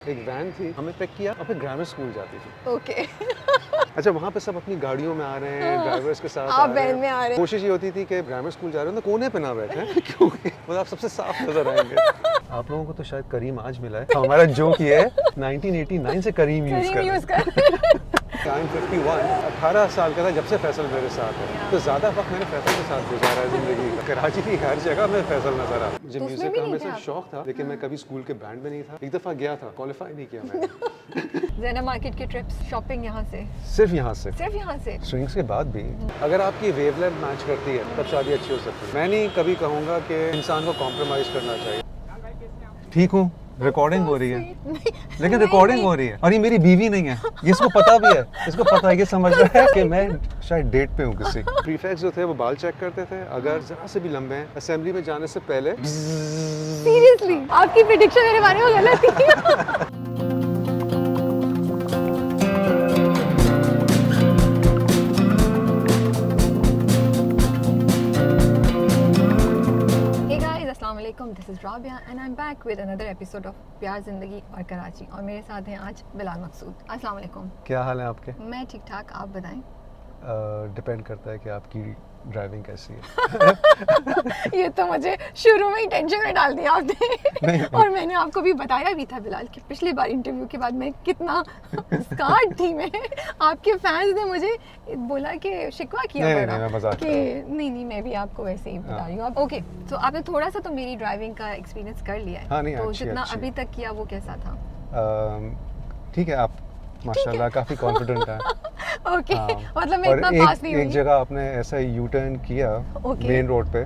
एक वैन थी, हमें पिक किया और फिर ग्रामर स्कूल जाती थी। ओके अच्छा, वहाँ पे सब अपनी गाड़ियों में आ रहे हैं, हाँ। ड्राइवर्स के साथ आप आ रहे वैन में आ रहे हैं। कोशिश ये होती थी कि ग्रामर स्कूल जा रहे हो तो कोने पे ना बैठे क्योंकि मतलब आप सबसे साफ नजर आएंगे। आप लोगों को तो शायद करीम आज मिला है। हमारा जोक ये है 1989 से करीम यूज कर टाइम 51, 18 साल का था जब से फैसल मेरे साथ है, तो ज़्यादा वक्त मैंने फैसल के साथ गुजारा है ज़िंदगी का। कराची की हर जगह में फैसल नजर आता। मुझे तो उसमें म्यूजिक भी का नहीं हमेशा थे शौक था, लेकिन मैं कभी स्कूल के बैंड में नहीं था। एक दफ़ा गया था, क्वालिफाई नहीं किया मैंने। ज़ैना मार्केट की ट्रिप्स, शॉपिंग यहाँ से, सिर्फ यहाँ से, सिर्फ यहाँ से। स्ट्रिंग्स के बाद भी अगर आपकी वेवलेंथ मैच करती है तब शादी अच्छी हो सकती है। मैं नहीं कभी कहूँगा कि इंसान को कॉम्प्रोमाइज करना चाहिए। ठीक हूँ, रिकॉर्डिंग हो रही है, लेकिन रिकॉर्डिंग हो रही है और ये मेरी बीवी नहीं है, ये इसको पता भी है, इसको पता है, ये समझ रहा है कि मैं शायद डेट पे हूँ किसी। प्रीफेक्ट्स जो थे वो बाल चेक करते थे, अगर जरा से भी लंबे हैं असेंबली में जाने से पहले। सीरियसली आपकी प्रेडिक्शन मेरे बारे में गलत थी। This is Rabia and I am back with another episode of प्यार जिंदगी और कराची, और मेरे साथ हैं आज बिलाल मकसूद। अस्सलाम वालेकुम। क्या हाल है आपके? मैं ठीक ठाक, आप बताएं। डिपेंड करता है कि आपकी ड्राइविंग कैसी है। ये तो मुझे शुरू में ही टेंशन में डाल दिया आपने। और मैंने आपको भी बताया भी था बिलाल कि पिछली बार इंटरव्यू के बाद मैं कितना स्कार्ड थी। मैं आपके फैंस ने मुझे बोला कि शिकवा किया बड़ा कि नहीं मैं भी आपको वैसे ही बता रही हूँ। ओके, तो आपने थोड़ा सा तो मेरी ड्राइविंग का एक्सपीरियंस कर लिया है। हाँ, नहीं, तो अच्छी, जितना अच्छी। अभी तक किया वो कैसा था? ठीक है, आप माशाल्लाह काफी कॉन्फिडेंट हैं। ओके, मतलब मैं और इतना पास नहीं हुई। एक जगह आपने ऐसा यू टर्न किया मेन रोड पे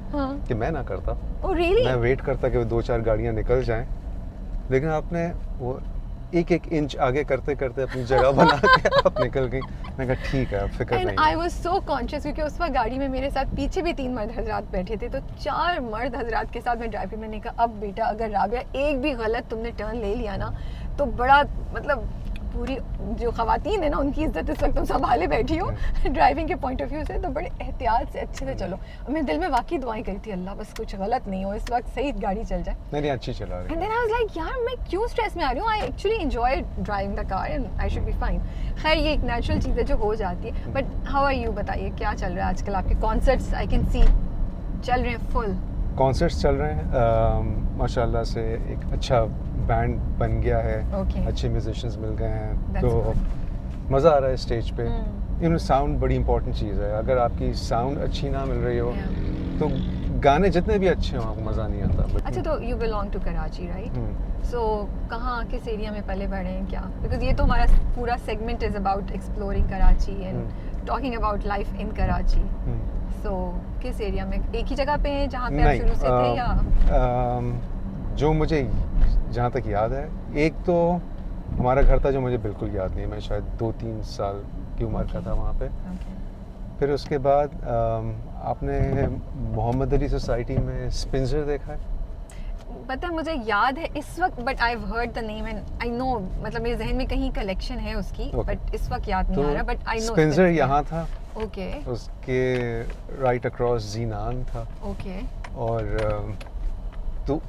कि मैं ना करता। Oh really? मैं वेट करता कि वो 2-4 गाड़ियां निकल जाएं, लेकिन आपने वो एक इंच आगे करते करते अपनी जगह बना के आप निकल गई। मैं कहा ठीक है, फिक्र नहीं। आई वाज सो कॉन्शियस क्योंकि उस वक्त गाड़ी में मेरे साथ पीछे भी 3 मर्द हजरात बैठे थे, तो 4 मर्द हजरात के साथ मैं ड्राइव मैंने कहा अब बेटा अगर राबिया एक भी गलत तुमने टर्न ले लिया ना तो बड़ा मतलब पूरी जो ख़वातीन है ना उनकी इज्जत इस वक्त तुम संभाले बैठी हो ड्राइविंग के पॉइंट ऑफ व्यू से, तो बड़े एहतियात से अच्छे से चलो। और मैं दिल में वाकई दुआएं करी थी अल्लाह बस कुछ गलत नहीं हो, इस वक्त सही गाड़ी चल जाए। नहीं अच्छी चला रही। And then I was like यार मैं क्यों स्ट्रेस में आ रही हूँ, I actually enjoy driving the car and I should be fine. खैर ये एक नेचुरल चीज़ है जो हो जाती है। बट हाउ आर यू, बताइए क्या चल रहा है आजकल? आपके कॉन्सर्ट्स आई कैन सी चल रहे हैं, फुल कॉन्सर्ट्स चल रहे हैं माशाल्लाह से। एक अच्छा बैंड बन गया है, अच्छे म्यूजिशियंस मिल गए हैं, तो मज़ा आ रहा है स्टेज पे। यू नो साउंड बड़ी इंपॉर्टेंट चीज़ है। अगर आपकी साउंड अच्छी ना मिल रही हो तो गाने जितने भी अच्छे हों आपको मज़ा नहीं आता। अच्छा, तो you belong to Karachi right? So कहाँ किस एरिया में पले बढ़े हैं क्या? बिकॉज ये तो हमारा पूरा segment is about exploring Karachi and talking about life in Karachi. So किस एरिया में, एक ही जगह पे हैं जहाँ पे आप शुरू से थे या? जो मुझे जहाँ तक याद है, एक तो हमारा घर था जो मुझे बिल्कुल याद नहीं है। मैं शायद 2-3 साल की उम्र का था वहाँ पे। फिर उसके बाद आपने मोहम्मद अली सोसाइटी में स्पिंसर देखा है? पता मुझे याद है इस वक्त, but I have heard the name and I know, मतलब मेरे जहन में कहीं कलेक्शन है उसकी, बट इस वक्त याद नहीं आ रहा। बट आई नो स्पिंसर यहाँ था। ओके, उसके राइट अक्रॉस जीनान था। ओके, और तो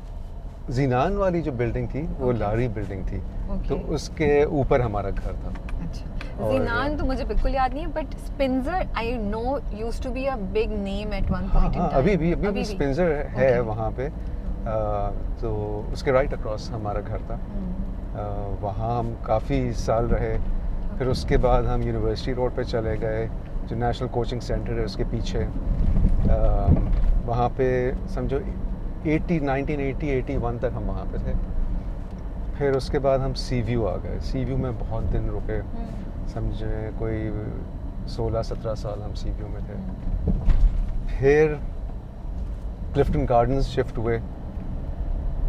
जीनान वाली जो बिल्डिंग थी वो लारी बिल्डिंग थी, तो उसके ऊपर हमारा घर था। अच्छा, जीनान तो मुझे बिल्कुल याद नहीं है, but Spencer I know used to be a big name at one point in time. अभी भी स्पिंसर है वहाँ पे। तो उसके राइट अक्रॉस हमारा घर था। वहाँ हम काफ़ी साल रहे। फिर उसके बाद हम यूनिवर्सिटी रोड पे चले गए, जो नेशनल कोचिंग सेंटर है उसके पीछे। वहाँ पे समझो 1980-81 तक हम वहाँ पे थे। फिर उसके बाद हम सी व्यू आ गए। सी व्यू में बहुत दिन रुके, समझे कोई 16-17 साल हम सी व्यू में थे। फिर क्लिफ्टन गार्डन्स शिफ्ट हुए।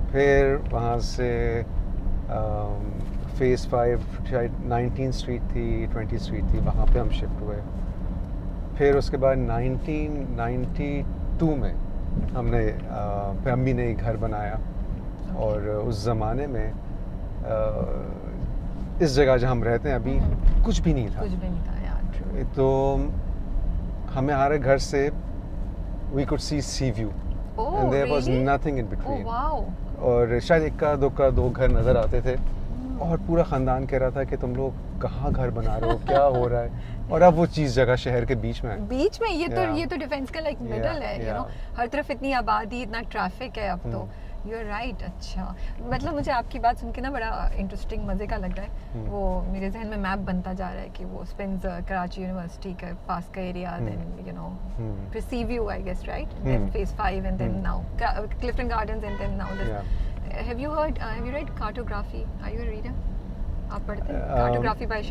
फिर वहाँ से फेज़ 5 शायद 19 स्ट्रीट थी, 20 स्ट्रीट थी, वहाँ पे हम शिफ्ट हुए। फिर उसके बाद 1992 में हमने फिर अम्मी ने एक घर बनाया। और उस ज़माने में इस जगह जहाँ हम रहते हैं अभी कुछ भी नहीं था यार। तो हमें हमारे घर से we could see sea view and there was nothing in between. और शायद इक्का दुक्का 2 घर नज़र आते थे। और पूरा ख़ानदान कह रहा था कि तुम लोग कहाँ घर बना रहे हो, क्या हो रहा है, और अब वो चीज़ जगह शहर के बीच में है। ये तो डिफेंस का लाइक मिडल है, यू नो, हर तरफ इतनी आबादी, इतना ट्रैफिक है अब तो। You are right. अच्छा, मतलब मुझे आपकी बात सुन के ना बड़ा इंटरेस्टिंग, मज़े का लग रहा है। वो मेरे जहन में मैप बनता जा रहा है कि वो स्पेंस कराची यूनिवर्सिटी का पास का एरिया, देन यू नो फिर sea view I guess, right, then phase 5 and then now Clifton Gardens and then now this. Have you read cartography? Are you a reader? आप पढ़ते हैं कार्टोग्राफी बाय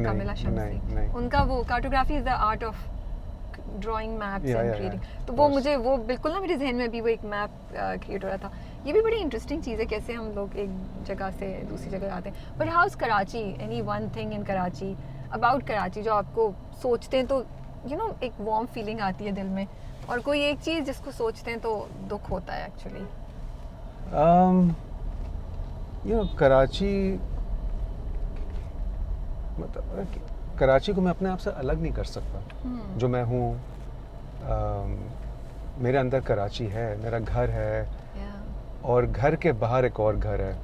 कामिला शम्सी? उनका वो cartography is the art of drawing maps and creating, तो वो मुझे वो बिल्कुल ना मेरे जहन में भी वो एक मैप क्रिएट हो रहा था। ये भी बड़ी इंटरेस्टिंग चीज़ है कैसे हम लोग एक जगह से दूसरी जगह आते हैं। But how is Karachi? Any one thing in Karachi, about Karachi जो आपको सोचते हैं तो यू नो एक वार्म फीलिंग आती है दिल में, और कोई एक चीज़ जिसको सोचते हैं तो दुख होता है एक्चुअली? यू नो कराची, मतलब कराची को मैं अपने आप से अलग नहीं कर सकता। जो मैं हूँ, मेरे अंदर कराची है, मेरा घर है, और घर के बाहर एक और घर है,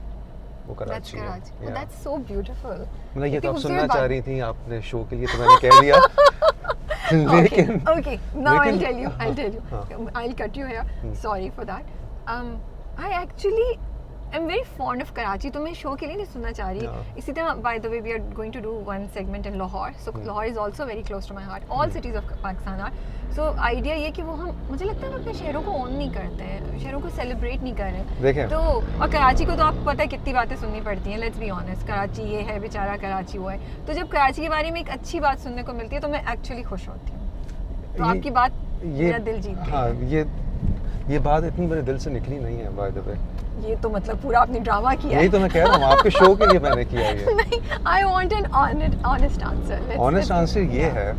वो कराची है। That's so beautiful. मतलब ये तो आप सुनना चाह रही थी आपने शो के लिए, तो मैंने कह दिया। लेकिन okay, now I'll tell you. I'll cut you here. Sorry for that. I actually am very fond of Karachi. तो मैं शो के लिए नहीं सुनना चाह रही। इसी तरह by the way we are going to do one segment in Lahore. So Lahore is also very close to my heart. All cities of Pakistan are. So idea ये कि वो हम, मुझे लगता है हम अपने शहरों को own नहीं करते हैं, शहरों को celebrate नहीं कर रहे। देखें तो और कराची को तो आपको पता है कितनी बातें सुननी पड़ती हैं। Let's be honest, कराची ये है बेचारा, कराची वो है। तो जब कराची के बारे में एक अच्छी बात सुनने को मिलती है तो मैं एक्चुअली खुश होती हूँ। तो आपकी बात मेरा दिल जीत गई। हाँ, ये बात इतनी मेरे दिल से निकली नहीं है बाय द वे। ये तो मतलब पूरा आपने ड्रामा किया है। यही तो मैं कह रहा हूँ, आपके शो के लिए मैंने किया ये। नहीं, I want an honest answer. Honest answer ये है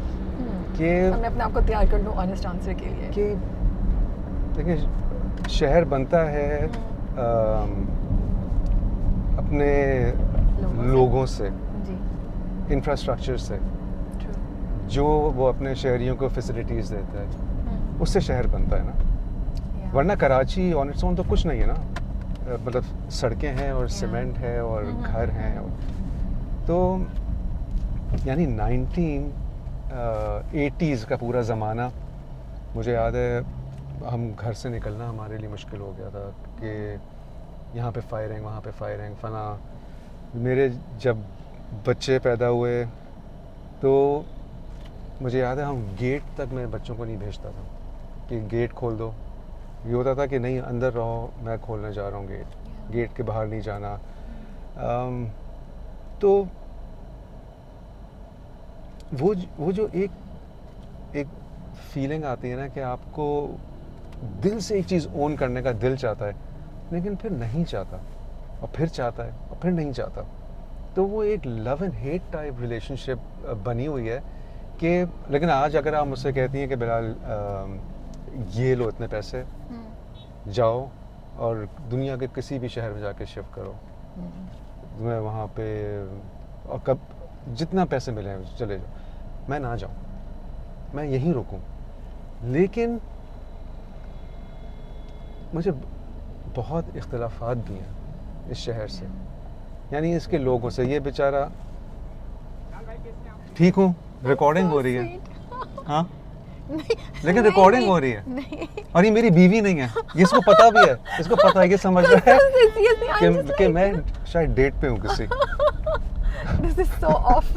कि मैं अपने आप को तैयार कर लूँ honest answer के लिए। कि देखिए, शहर बनता है अपने लोगों से, इंफ्रास्ट्रक्चर से, जो वो अपने शहरियों को फैसिलिटीज़ देता है, उससे शहर बनता है ना। वरना कराची ऑन इट्स ओन तो कुछ नहीं है ना, मतलब सड़कें हैं और सीमेंट है और घर हैं तो यानी 1980s का पूरा ज़माना मुझे याद है। हम घर से निकलना हमारे लिए मुश्किल हो गया था कि यहाँ पे फायरिंग, वहाँ पे फायरिंग, फना। मेरे जब बच्चे पैदा हुए तो मुझे याद है हम गेट तक मैं बच्चों को नहीं भेजता था कि गेट खोल दो। ये होता था कि नहीं, अंदर रहो, मैं खोलने जा रहा हूँ गेट के बाहर नहीं जाना। तो वो जो एक फीलिंग आती है ना कि आपको दिल से एक चीज़ ओन करने का दिल चाहता है, लेकिन फिर नहीं चाहता, और फिर चाहता है, और फिर नहीं चाहता। तो वो एक love and hate type relationship बनी हुई है कि, लेकिन आज अगर आप मुझसे कहती हैं कि बिलाल ये लो इतने पैसे, जाओ और दुनिया के किसी भी शहर में जाके शिफ्ट करो, मैं वहाँ पे और कब जितना पैसे मिले चले जाओ, मैं ना जाऊँ, मैं यहीं रुकूँ। लेकिन मुझे बहुत इख्तिलाफात भी हैं इस शहर से, यानी इसके लोगों से। ये बेचारा, ठीक हूँ, रिकॉर्डिंग हो रही है, हाँ, लेकिन रिकॉर्डिंग हो रही है, और ये मेरी बीवी नहीं है, ये इसको पता भी है, इसको पता है, ये समझ रहा है कि मैं शायद डेट पे हूँ किसी। This is so off.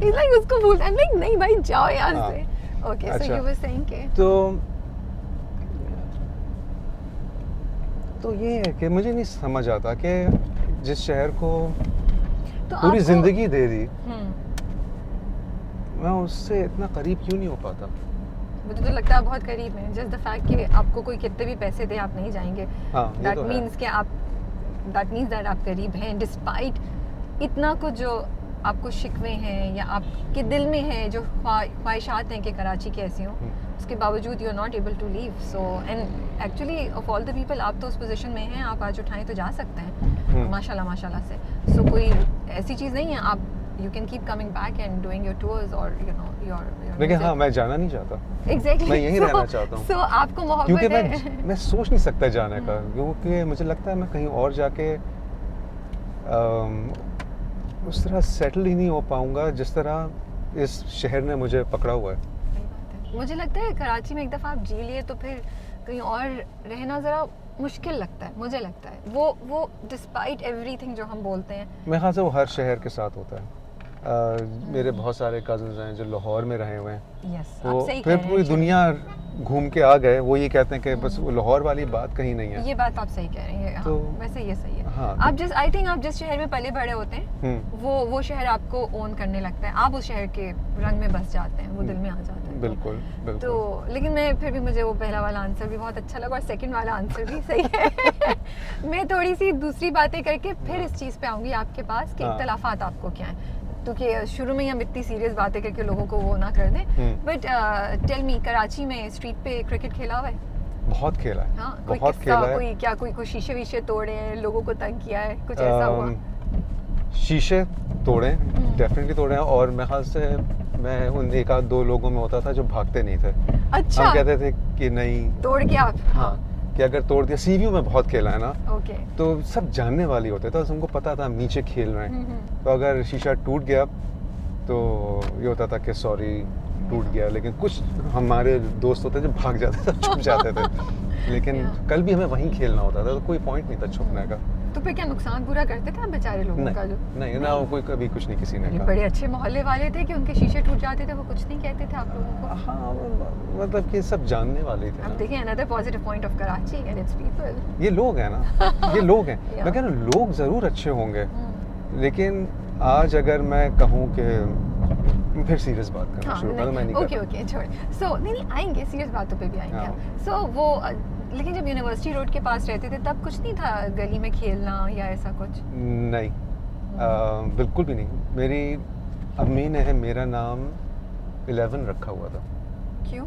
He's like उसको बोल, I'm like नहीं भाई जाओ यहाँ से। Okay, so you were saying कि तो ये है कि मुझे नहीं समझ आता कि जिस शहर को तो पूरी जिंदगी दे दी, मैं उससे इतना करीब क्यों नहीं हो पाता? मुझे तो लगता है बहुत करीब है। जस्ट द फैक्ट कि आपको कोई कितने भी पैसे दे आप नहीं जाएंगे, दैट मीन्स कि आप, दैट मीन्स दैट आप करीब हैं, डिस्पाइट इतना कुछ जो आपको शिकवे हैं या आपके दिल में है, जो ख्वाहिशात हैं कि कराची कैसी हो, उसके बावजूद you are not able to leave. So and actually of all the people आप तो उस पोजीशन में हैं, आप आज उठाएं तो जा सकते हैं माशाल्लाह माशाल्लाह से। सो कोई ऐसी चीज़ नहीं है, आप you can keep coming back and doing your tours or you know your लेकिन हाँ, मैं जाना नहीं चाहता। Exactly. मैं यहीं रहना चाहता हूँ। So आपको मोहब्बत क्योंकि है। मैं सोच नहीं सकता जाने का, क्योंकि मुझे लगता है मैं कहीं और जाके उस तरह सेटल ही नहीं हो पाऊंगा जिस तरह इस शहर ने मुझे पकड़ा हुआ है। सही बात है। मुझे लगता है कराची में एक दफ़ा आप जी लिए तो फिर कहीं और रहना ज़रा मुश्किल लगता है, मुझे लगता है वो डिस्पाइट एवरीथिंग जो हम बोलते हैं। मेरे ख्याल से वो हर शहर के साथ होता है। मेरे बहुत सारे कज़न्स हैं जो लाहौर में रहे हुए हैं, यस वो आप सही फिर कह रहे पूरी हैं। दुनिया घूम के आ गए, वो ये कहते हैं कि बस वो लाहौर वाली बात कहीं नहीं है। ये बात आप सही कह रहे हैं। हाँ, तो वैसे ये सही है। हाँ, आप जिस आई थिंक आप जिस शहर में पले बड़े होते हैं वो शहर आपको ओन करने लगता है, आप उस शहर के रंग में बस जाते हैं, वो दिल में आ जाता है। बिल्कुल बिल्कुल। तो लेकिन मैं फिर भी मुझे वो पहला वाला आंसर भी बहुत अच्छा लगा और सेकंड वाला आंसर भी सही है। मैं थोड़ी सी दूसरी बातें करके फिर इस चीज़ पे आऊँगी आपके पास कि हाँ। इख्तलाफात आपको क्या हैं, क्योंकि शुरू में ही हम इतनी सीरियस बातें करके लोगों को वो ना कर दें। बट टेल मी, कराची में स्ट्रीट पे क्रिकेट खेला हुआ है? बहुत खेला है। हाँ, कोई बहुत किस्सा, खेला है। कोई शीशे वीशे तोड़े हैं, लोगों को तंग किया है, कुछ ऐसा हुआ? शीशे तोड़े, डेफिनेटली तोड़े हैं, और मेरे ख्याल से मैं उन एक आध दो लोगों में होता था जो भागते नहीं थे। अच्छा, हम कहते थे कि नहीं, तोड़ के आप? हाँ, कि अगर तोड़ दिया, सीवीयू में बहुत खेला है ना, ओके। तो सब जानने वाले होते थे, तो उनको पता था हम नीचे खेल रहे हैं, तो अगर शीशा टूट गया तो ये होता था कि सॉरी टूट गया, लेकिन कुछ हमारे दोस्त होते जो भाग जाते थे, छुप जाते थे, लेकिन कल भी हमें वहीं खेलना होता था, तो कोई पॉइंट नहीं था छुपने का। तो फिर क्या नुकसान पूरा करते थे आप बेचारे लोगों का? जो नहीं ना, कोई कभी कुछ नहीं किसी ने अरे कहा। बड़े अच्छे मोहल्ले वाले थे कि उनके शीशे टूट जाते थे, वो कुछ नहीं कहते थे आप लोगों को? हाँ, मतलब कि सब जानने वाले थे अब ना। देखिए another positive point of Karachi and it's people. ये लोग हैं ना, ये लोग हैं। Yeah. मैं कह रहा हूँ लोग ज़रूर अच्छे होंगे, लेकिन आज अगर मैं कहूँ कि फिर सीरियस बात करना शुरू कर, मैं नहीं ओके कर ओके छोड़। सो नहीं आएंगे, सीरियस बातों पे भी आएंगे हाँ। हम। सो वो लेकिन जब यूनिवर्सिटी रोड के पास रहते थे तब कुछ नहीं था गली में खेलना या ऐसा कुछ? नहीं, बिल्कुल भी नहीं। मेरी अम्मी ने मेरा नाम 11 रखा हुआ था, क्यों?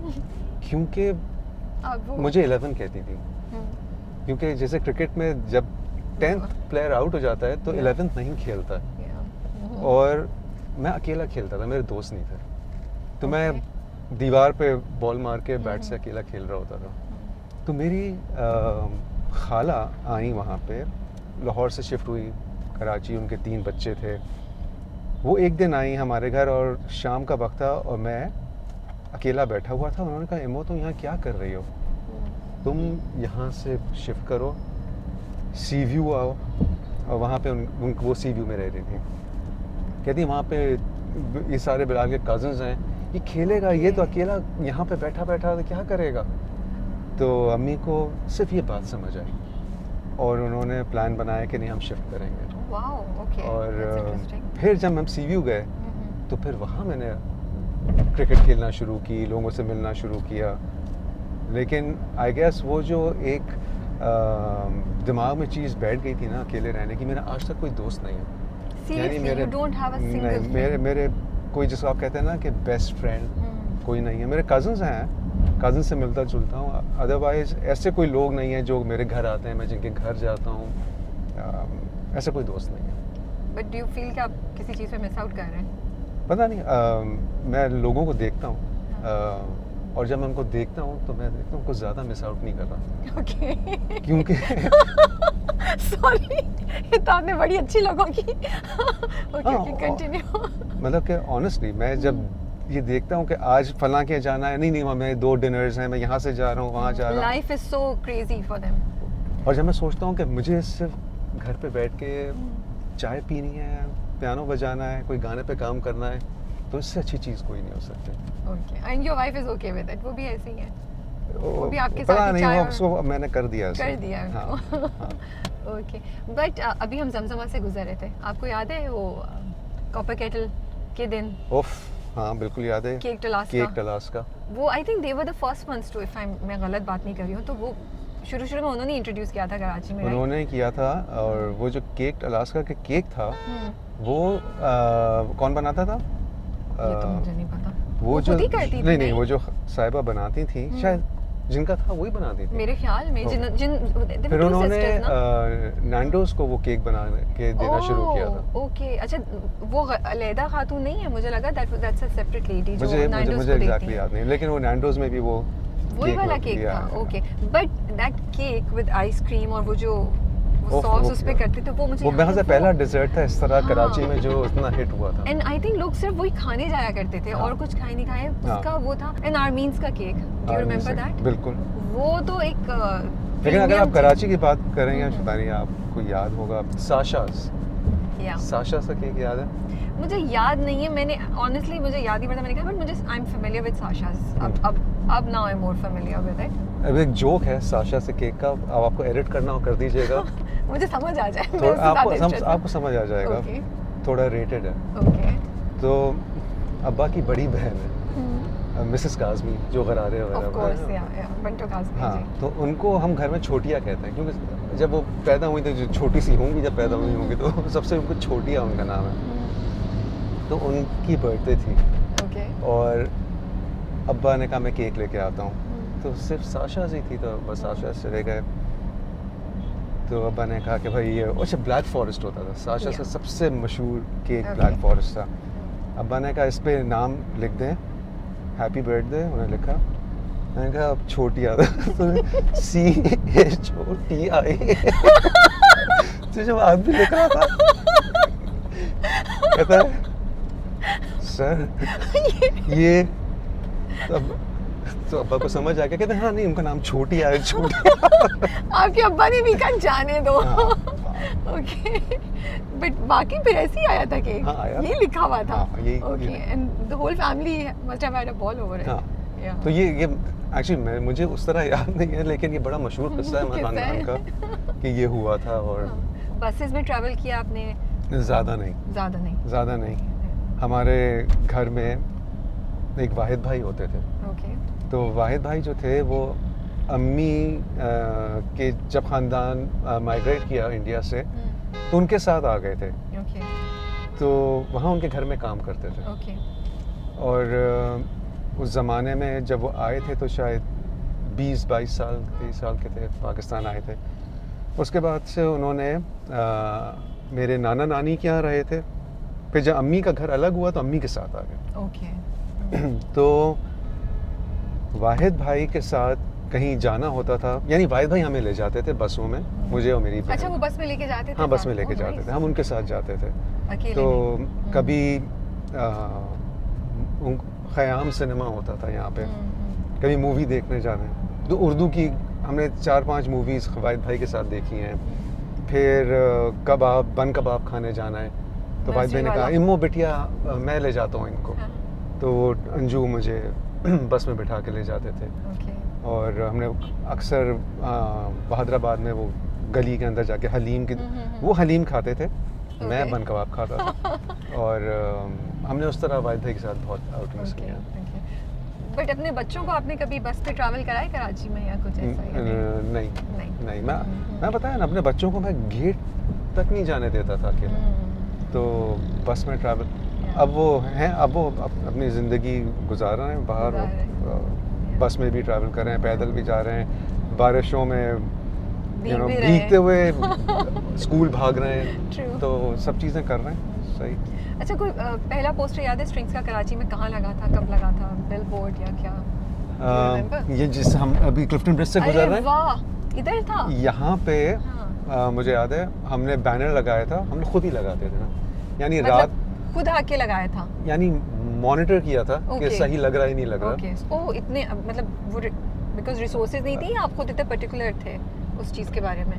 क्योंकि अब वो मुझे 11 कहती थी, हम्म, क्योंकि जैसे क्रिकेट में जब 10th प्लेयर आउट हो जाता है तो 11th नहीं खेलता है, yeah, और मैं अकेला खेलता था, मेरे दोस्त नहीं थे, तो मैं दीवार पे बॉल मार के बैट से अकेला खेल रहा होता था। तो मेरी खाला आई वहाँ पे, लाहौर से शिफ्ट हुई कराची, उनके 3 बच्चे थे। वो एक दिन आई हमारे घर और शाम का वक्त था और मैं अकेला बैठा हुआ था। उन्होंने कहा, इमो तुम यहाँ क्या कर रही हो, तुम यहाँ से शिफ्ट करो, सी व्यू आओ। और वहाँ पे वो सी व्यू में रह रही थी। कहती वहाँ पे ये सारे बिलाल के कज़न्स हैं, ये खेलेगा, ये तो अकेला यहाँ पे बैठा बैठा तो क्या करेगा। तो अम्मी को सिर्फ ये बात समझ आई और उन्होंने प्लान बनाया कि नहीं हम शिफ्ट करेंगे। वाओ, ओके, और दैट्स इंटरेस्टिंग। फिर जब हम सी व्यू गए तो फिर वहाँ मैंने क्रिकेट खेलना शुरू की, लोगों से मिलना शुरू किया। लेकिन आई गेस वो जो एक दिमाग में चीज़ बैठ गई थी ना अकेले रहने की, मेरा आज तक कोई दोस्त नहीं है। Seriously, you don't have a single नहीं, friend? मेरे कोई जिसको आप कहते हैं ना कि बेस्ट फ्रेंड कोई नहीं है। मेरे कज़न्स हैं, कज़न से मिलता जुलता हूँ, अदरवाइज ऐसे कोई लोग नहीं हैं जो मेरे घर आते हैं, मैं जिनके घर जाता हूँ, ऐसा कोई दोस्त नहीं है। बट डू यू फील कि आप किसी चीज़ पे मिस आउट कर रहे हैं? पता नहीं, मैं लोगों को देखता हूँ और जब मैं उनको देखता हूँ तो मैं देखता हूँ कुछ ज़्यादा मिस आउट नहीं कर रहा, ओके। क्योंकि सॉरी, ये तो आपने बड़ी अच्छी लोगों की। Okay okay, continue. मतलब कि ऑनेस्टली मैं जब ये देखता हूँ कि आज फलां के जाना है, नहीं हमें 2 डिनर्स हैं, मैं यहाँ से जा रहा हूँ, वहाँ जा रहा हूँ, life is so crazy for them. और जब मैं सोचता हूँ कि मुझे सिर्फ घर पे बैठ के चाय पीनी है, पियानो बजाना है, कोई गाने पे काम करना है, तो इससे अच्छी चीज़ कोई नहीं हो सकती। Okay, and your wife is okay with it? वो भी ऐसी ही है? वो भी आपके पता साथ नहीं, चाय वो और- उसको मैंने कर दिया कर ऐसे। दिया हाँ, उनको। हाँ। ओके, बट अभी हम जमजमा से गुजर रहे थे, आपको याद है वो कॉपर केटल के दिन, उफ, हाँ बिल्कुल याद है। केक टलास केक का? टलास का। वो I think they were the first ones to, if मैं गलत बात नहीं कर रही हूँ, तो वो शुरू में उन्होंने इंट्रोड्यूस किया था कराची में, right? उन्होंने किया था, और वो जो केक अलास्का के केक था वो कौन बनाता था? ये तो मुझे नहीं पता। वो खुद ही करती थी? नहीं, वो जो साहिबा बनाती थी, शायद जिनका था वही बनाती थी। मेरे ख्याल में जिन जिन फिर उन्होंने नैंडोज को वो केक बना के देना शुरू किया था। ओके, अच्छा, वो अलैदा खातून नहीं है, मुझे लगा दैट्स अ सेपरेट लेडी जो मुझे नैंडोज मुझे को देती एग्जैक्टली है। याद नहीं, लेकिन वो नैंडोज में भी वो वही वाला केक था। Okay, but that cake with ice cream और वो जो वो सॉस उस पे करते थे, वो मुझे वो मेरे से पहला डेजर्ट था इस तरह कराची में जो इतना हिट हुआ था। एंड आई थिंक लोग सिर्फ वही खाने जाया करते थे और कुछ खाए नहीं खाए। उसका वो था एंड आर्मीन्स का cake, do you remember that? बिल्कुल। वो तो एक लेकिन अगर आप कराची की बात करेंगे शतानी, आपको याद होगा साशा का केक याद है? मुझे याद नहीं है, मैंने ऑनेस्टली मुझे याद ही पड़ता मैंने कहा, बट मुझे आई एम फेमिलियर विद साशास। अब now I am more familiar with it. अब एक जोक है साशा से केक का, अब आपको एडिट करना हो कर दीजिएगा। मुझे समझ आ जाए, तो आपको समझ आ जाएगा। Okay. थोड़ा रेटेड है। ओके। तो अब्बा की बड़ी बहन है मिसेस काज़मी, जो गरारे वगैरह। ऑफ कोर्स या बंटो काज़मी। हाँ, तो उनको हम घर में छोटिया कहते हैं, क्योंकि जब वो पैदा हुई तो छोटी सी होंगी, जब पैदा हुई होंगी तो सबसे उनको छोटिया उनका नाम है। तो उनकी बर्थडे थी ओके। और अब्बा ने कहा मैं केक लेके आता हूँ, तो सिर्फ साशा ही थी, तो बस साशा से चले गए। तो अब्बा ने कहा कि भाई ये अच्छा ब्लैक फॉरेस्ट होता था साशा से सबसे मशहूर केक, ब्लैक फॉरेस्ट था। अब्बा ने कहा इस पे नाम लिख दें, हैप्पी बर्थडे। उन्होंने लिखा, मैंने कहा अब छोटी आता तो CHOTI तो जब आदमी लिख रहा था कहता है सर ये तो अब्बा को समझ आ गया, कहते हैं हाँ नहीं उनका नाम छोटी है, छोटी। आपके अब्बा ने भी कहा जाने दो। ओके, बट बाकी फिर ऐसे ही आया था केक। हाँ, आया। ये लिखा हुआ था। हाँ, यही okay, and the whole family must have had a ball over it. हाँ, तो ये एक्चुअली मुझे उस तरह याद नहीं है, लेकिन ये बड़ा मशहूर किस्सा है हमारे खानदान का कि ये हुआ था। और बसेस में ट्रैवल किया आपने? ज़्यादा नहीं। हमारे घर में एक वाहिद भाई होते थे। ओके। तो वाहिद भाई जो थे वो अम्मी के जब ख़ानदान माइग्रेट किया इंडिया से तो उनके साथ आ गए थे। ओके। तो वहाँ उनके घर में काम करते थे। ओके। और उस ज़माने में जब वो आए थे तो शायद 20-22 साल 23 साल के थे, पाकिस्तान आए थे। उसके बाद से उन्होंने मेरे नाना नानी के यहाँ रहे थे, फिर जब अम्मी का घर अलग हुआ तो अम्मी के साथ आ गए। ओके। तो वाहिद भाई के साथ कहीं जाना होता था, यानी वाहिद भाई हमें ले जाते थे बसों में, मुझे और मेरी बहन। अच्छा, वो बस में लेके जाते थे? हाँ, बस में लेके जाते थे, हम उनके साथ जाते थे। अकेले तो नहीं? कभी ख़याम सिनेमा होता था यहाँ पे, कभी मूवी देखने जाना है तो उर्दू की हमने 4-5 मूवीज़ वाहिद भाई के साथ देखी हैं। फिर कबाब, बन कबाब खाने जाना है तो वाहिद भाई ने कहा इम्मो बिटिया मैं ले जाता हूँ इनको। हाँ। तो अंजू मुझे बस में बिठा के ले जाते थे। ओके। और हमने अक्सर बहादुराबाद में वो गली के अंदर जाके हलीम की वो हलीम खाते थे, मैं बन कबाब खाता था। और हमने उस तरह वाहिद भाई के साथ बहुत आउटिंग्स किया। बट अपने बच्चों को आपने कभी बस पे ट्रैवल कराया कराची में या कुछ ऐसा? नहीं, मैं बताया ना अपने बच्चों को मैं गेट तक नहीं जाने देता था कि तो बस में ट्रैवल। अब वो अपनी ज़िंदगी गुजार रहे हैं बाहर, बस में भी ट्रैवल कर रहे हैं, पैदल भी जा रहे हैं, बारिशों में भीगते हुए स्कूल भाग रहे हैं, तो सब चीज़ें कर रहे हैं। सही। अच्छा, कोई पहला पोस्टर याद है स्ट्रिंग्स का कराची में कहाँ लगा था, कब लगा था? बिल बोर्ड या क्या? ये जिस हम अभी क्लिफ्टन ब्रिज से गुजर रहे हैं, वाह, इधर था यहाँ पे। हाँ। मुझे याद है हमने बैनर लगाया था, हम खुद ही लगाते थे ना, यानी मतलब रात खुद आके लगाया था, यानी मॉनिटर किया था कि सही लग रहा है नहीं लग रहा। ओके। ओह, इतने मतलब वो बिकॉज रिसोर्सेज नहीं थी, आप खुद इतने पर्टिकुलर थे उस चीज़ के बारे में?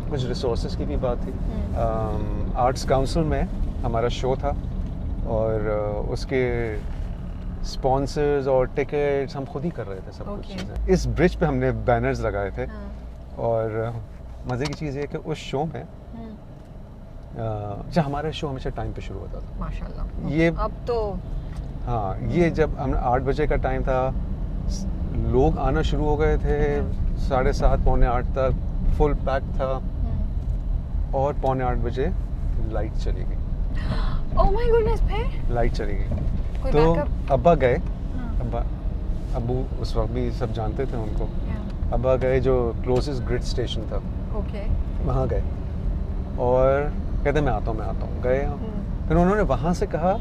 कुछ रिसोर्सेज की भी बात थी। आर्ट्स काउंसिल में हमारा शो था और उसके स्पॉन्सर्स और टिकट्स हम खुद ही कर रहे थे, सब कुछ चीज़ें। इस ब्रिज पे हमने बैनर्स लगाए थे। और मज़े की चीज़ ये कि उस शो में जब हमारा शो हमेशा टाइम पे शुरू होता था माशाल्लाह। ये अब तो हाँ, ये जब हम 8 बजे का टाइम था, लोग आना शुरू हो गए थे 7:30 पौने 8 तक, फुल पैक था। और पौने 8 बजे लाइट चली गई। ओह माय गुडनेस, फिर लाइट चली गई कोई तो बैकअप? अब्बा गए। अब्बू उस वक्त भी सब जानते थे उनको। अब्बा गए जो क्लोजेस्ट ग्रिड स्टेशन था, ओके, वहाँ गए और कहते मैं आता हूँ। गए फिर उन्होंने वहाँ से कहा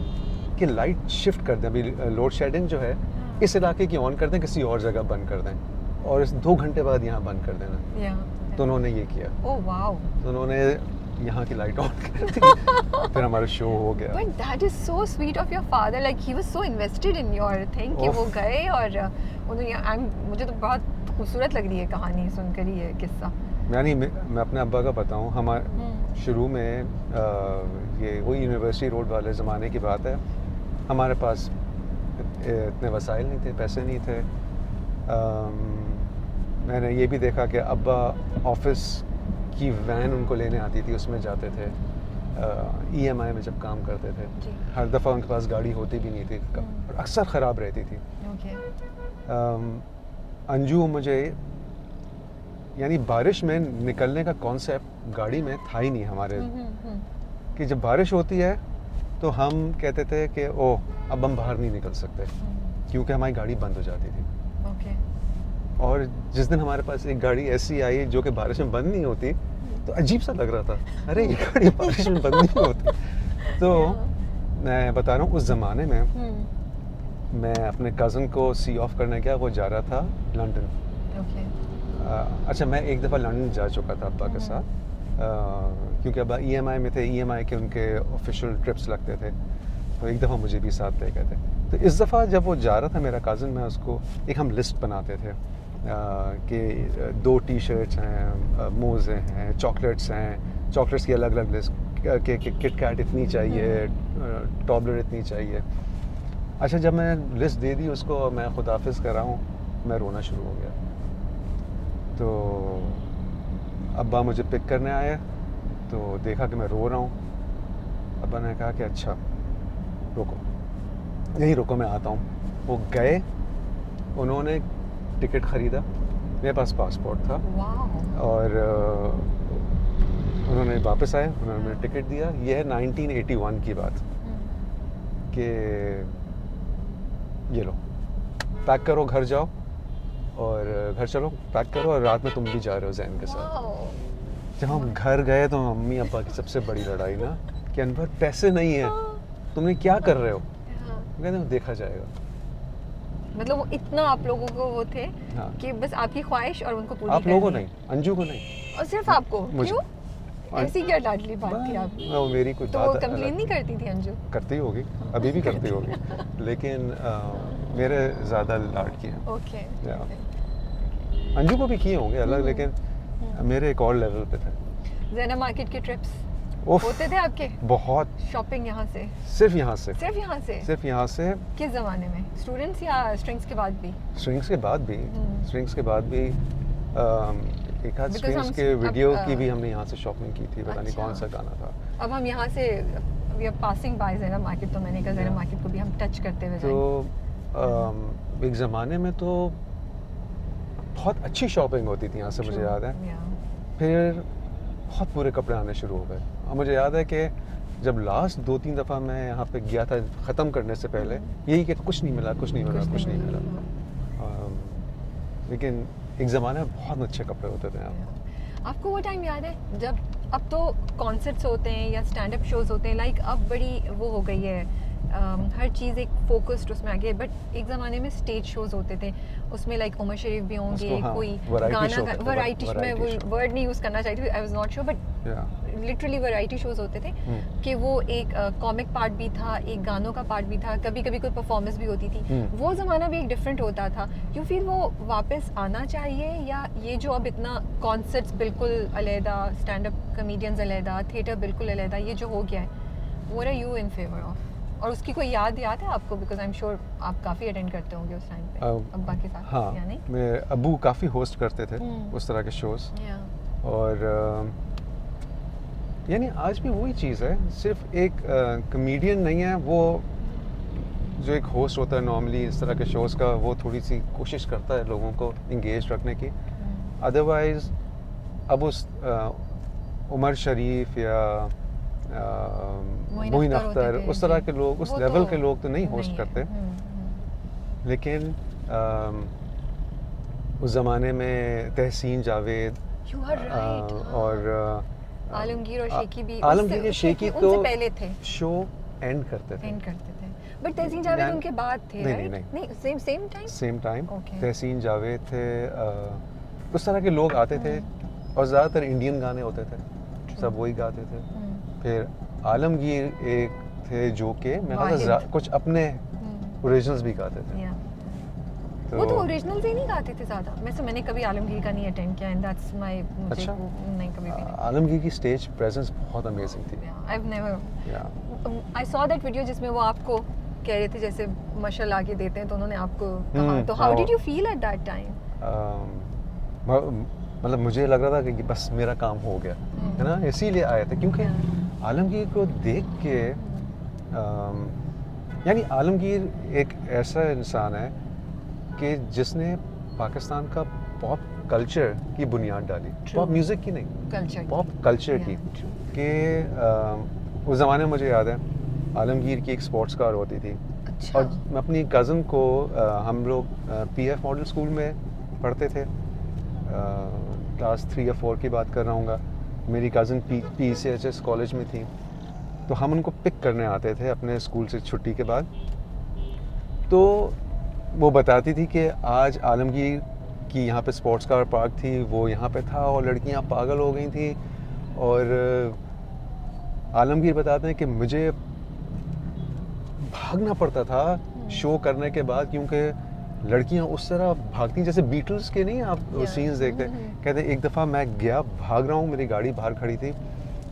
कि लाइट शिफ्ट कर दें, अभी लोड शेडिंग जो है इस इलाके की ऑन कर दें, किसी और जगह बंद कर दें और इस 2 घंटे बाद यहाँ बंद कर देना। तो उन्होंने ये किया, ओह वाओ, तो उन्होंने यहाँ की लाइट ऑन कर दी, फिर हमारा शो हो गया। But that is so sweet of your father, like he was so invested in your thing कि वो गए और उन्होंने, मुझे तो बहुत खूबसूरत लग रही है कहानी सुनकर ही ये किस्सा। यानी मैं अपने अब्बा का बताऊँ, हमारे शुरू में ये वही यूनिवर्सिटी रोड वाले ज़माने की बात है, हमारे पास इतने वसाइल नहीं थे, पैसे नहीं थे। मैंने ये भी देखा कि अब्बा ऑफिस की वैन उनको लेने आती थी, उसमें जाते थे, EMI में जब काम करते थे। हर दफ़ा उनके पास गाड़ी होती भी नहीं थी और अक्सर ख़राब रहती थी। अंजू मुझे, यानी बारिश में निकलने का कॉन्सेप्ट गाड़ी में था ही नहीं हमारे, कि जब बारिश होती है तो हम कहते थे कि ओह अब हम बाहर नहीं निकल सकते, क्योंकि हमारी गाड़ी बंद हो जाती थी। और जिस दिन हमारे पास एक गाड़ी ऐसी आई जो कि बारिश में बंद नहीं होती, तो अजीब सा लग रहा था, अरे ये गाड़ी बारिश में बंद नहीं होती। तो मैं बता रहा हूँ, उस ज़माने में मैं अपने कज़न को सी ऑफ करने गया, वो जा रहा था लंदन। अच्छा, मैं एक दफ़ा लंदन जा चुका था अब्बा के साथ, क्योंकि अब्बा EMI में थे, EMI के उनके ऑफिशियल ट्रिप्स लगते थे, तो एक दफ़ा मुझे भी साथ ले गए थे। तो इस दफ़ा जब वो जा रहा था मेरा कज़न, मैं उसको एक, हम लिस्ट बनाते थे कि 2 टी-शर्ट्स हैं, मोज़े हैं, चॉकलेट्स हैं, चॉकलेट्स की अलग अलग लिस्ट, कि किट कैट इतनी चाहिए, टॉबलर इतनी चाहिए। अच्छा, जब मैंने लिस्ट दे दी उसको, मैं खुदाफिज़ कर रहा हूँ, मैं रोना शुरू हो गया। तो अब्बा मुझे पिक करने आए, तो देखा कि मैं रो रहा हूँ। अब्बा ने कहा कि अच्छा रुको, यहीं रुको, मैं आता हूँ। वो गए, उन्होंने टिकट ख़रीदा, मेरे पास पासपोर्ट था, और उन्होंने वापस आए, उन्होंने मुझे टिकट दिया। ये है 1981 की बात, कि ये लो, पैक करो, घर जाओ, और घर चलो, पैक करो, और रात में तुम भी जा रहे हो जैन के साथ। जब हम घर गए तो मम्मी अब्बा की सबसे बड़ी लड़ाई ना, कि अनवर पैसे नहीं है, तुमने क्या कर रहे हो? कहते हैं देखा जाएगा। मतलब वो इतना आप लोगों को वो थे, हाँ। कि बस आपकी ख्वाहिश और उनको पूरी आप करनी लोगों है। नहीं, अंजू को नहीं, और सिर्फ आपको? मुझे। क्यों? ऐसी क्या लाडली बात थी आपकी? वो मेरी कुछ तो वो कंप्लेन नहीं करती थी अंजू? करती होगी, अभी भी करती होगी, लेकिन मेरे ज़्यादा लाड किए। ओके। अंजू को भी किए होंगे अलग, लेकिन मेरे एक और लेवल पे थे। ज़ैना मार्केट के ट्रिप्स उफ, होते थे आपके? बहुत। शॉपिंग यहाँ से? सिर्फ यहाँ से। सिर्फ यहाँ से? सिर्फ यहाँ से। किस ज़माने में? स्टूडेंट्स या स्ट्रिंग्स के बाद भी? स्ट्रिंग्स के बाद भी, स्ट्रिंग्स के बाद भी, एक आध Because स्ट्रिंग्स हम के अब, वीडियो की भी हमने यहाँ से शॉपिंग की थी, पता नहीं अच्छा। कौन सा गाना था। अब हम यहाँ से, वी आर पासिंग बाय ज़ैना मार्केट, तो मैंने कहा ज़ैना मार्केट को भी हम टच करते हुए तो जाएंगे। एक ज़माने में तो बहुत अच्छी शॉपिंग होती थी यहाँ से, मुझे याद है। फिर बहुत बुरे कपड़े आने शुरू हो गए। और मुझे याद है कि जब लास्ट 2-3 दफ़ा मैं यहाँ पे गया था ख़त्म करने से पहले, यही कि कुछ नहीं मिला, कुछ नहीं मिला, कुछ नहीं मिला। लेकिन एक ज़माने में बहुत अच्छे कपड़े होते थे यहाँ। आपको वो टाइम याद है जब, अब तो कॉन्सर्ट्स होते हैं या स्टैंड अप शोज होते हैं, लाइक अब बड़ी वो हो गई है, हर चीज़ एक फोकस्ड उसमें आ गई है, बट एक ज़माने में स्टेज शोज होते थे, उसमें लाइक उमर शरीफ भी होंगे, हाँ, कोई variety गाना, वैरायटी, मैं वो वर्ड नहीं यूज़ करना चाहती थी, I was not sure, but literally variety shows होते थे, कि वो एक कॉमिक पार्ट भी था, एक गानों का पार्ट भी था, कभी कभी कोई परफॉर्मेंस भी होती थी। वो ज़माना भी एक डिफरेंट होता था। यू फील वो वापस आना चाहिए, या ये जो अब इतना कॉन्सर्ट्स बिल्कुल अलहदा, स्टैंड अप कॉमेडियंस अलहदा, थिएटर बिल्कुल अलहदा, ये जो हो गया है, what are you in favour of? और उसकी कोई याद है आपको? बिकॉज आई एम श्योर आप काफ़ी अटेंड करते होंगे उस टाइम पे अब्बा के साथ। हाँ, या नहीं? मेरे अब्बू काफ़ी होस्ट करते थे उस तरह के शोज़, और यानी आज भी वही चीज़ है, सिर्फ एक कमेडियन नहीं है वो, जो एक होस्ट होता है नॉर्मली इस तरह के शोज़ का, वो थोड़ी सी कोशिश करता है लोगों को इंगेज रखने की। अदरवाइज़ अब उस उमर शरीफ या मोइन अख्तर, उस तरह के लोग, उस लेवल के लोग तो नहीं होस्ट करते। लेकिन उस ज़माने में तहसीन जावेद और आलमगीर और शेखी भी, आलमगीर और शेखी तो पहले थे, शो एंड करते थे, बट तहसीन जावेद उनके बाद थे। नहीं, सेम टाइम। तहसीन जावेद थे, उस तरह के लोग आते थे, और ज़्यादातर इंडियन गाने होते थे, सब वही गाते थे। फिर आलमगीर एक थे जो कि मेरे ख्याल कुछ अपने ओरिजिनल्स भी गाते थे। वो तो ओरिजिनल्स ही नहीं गाते थे ज़्यादा। मैंने कभी आलमगीर का नहीं अटेंड किया, एंड दैट्स माय अच्छा? नहीं, कभी भी नहीं। आलमगीर की स्टेज प्रेजेंस बहुत अमेजिंग थी। I have never I saw that video जिसमें वो आपको कह रहे थे जैसे मशाल आगे देते हैं, तो उन्होंने आपको कहा, तो how did you feel at that time? मतलब मुझे लग रहा था कि बस मेरा काम हो गया, है ना, इसीलिए आए थे, क्योंकि आलमगीर को देख के यानी आलमगीर एक ऐसा इंसान है कि जिसने पाकिस्तान का पॉप कल्चर की बुनियाद डाली, पॉप म्यूज़िक की नहीं, पॉप कल्चर की। कि उस ज़माने में मुझे याद है आलमगीर की एक स्पोर्ट्स कार होती थी। अच्छा। और मैं अपनी कज़न को हम लोग पीएफ मॉडल स्कूल में पढ़ते थे, क्लास 3 या 4 की बात कर रहा हूँ। मेरी कज़न PCHS कॉलेज में थी, तो हम उनको पिक करने आते थे अपने स्कूल से छुट्टी के बाद। तो वो बताती थी कि आज आलमगीर की यहाँ पे स्पोर्ट्स कार पार्क थी, वो यहाँ पे था और लड़कियाँ पागल हो गई थी। और आलमगीर बताते हैं कि मुझे भागना पड़ता था शो करने के बाद, क्योंकि लड़कियाँ उस तरह भागती जैसे बीटल्स के नहीं आप सीन्स देखते। कहते एक दफ़ा मैं गया, भाग रहा हूँ, मेरी गाड़ी बाहर खड़ी थी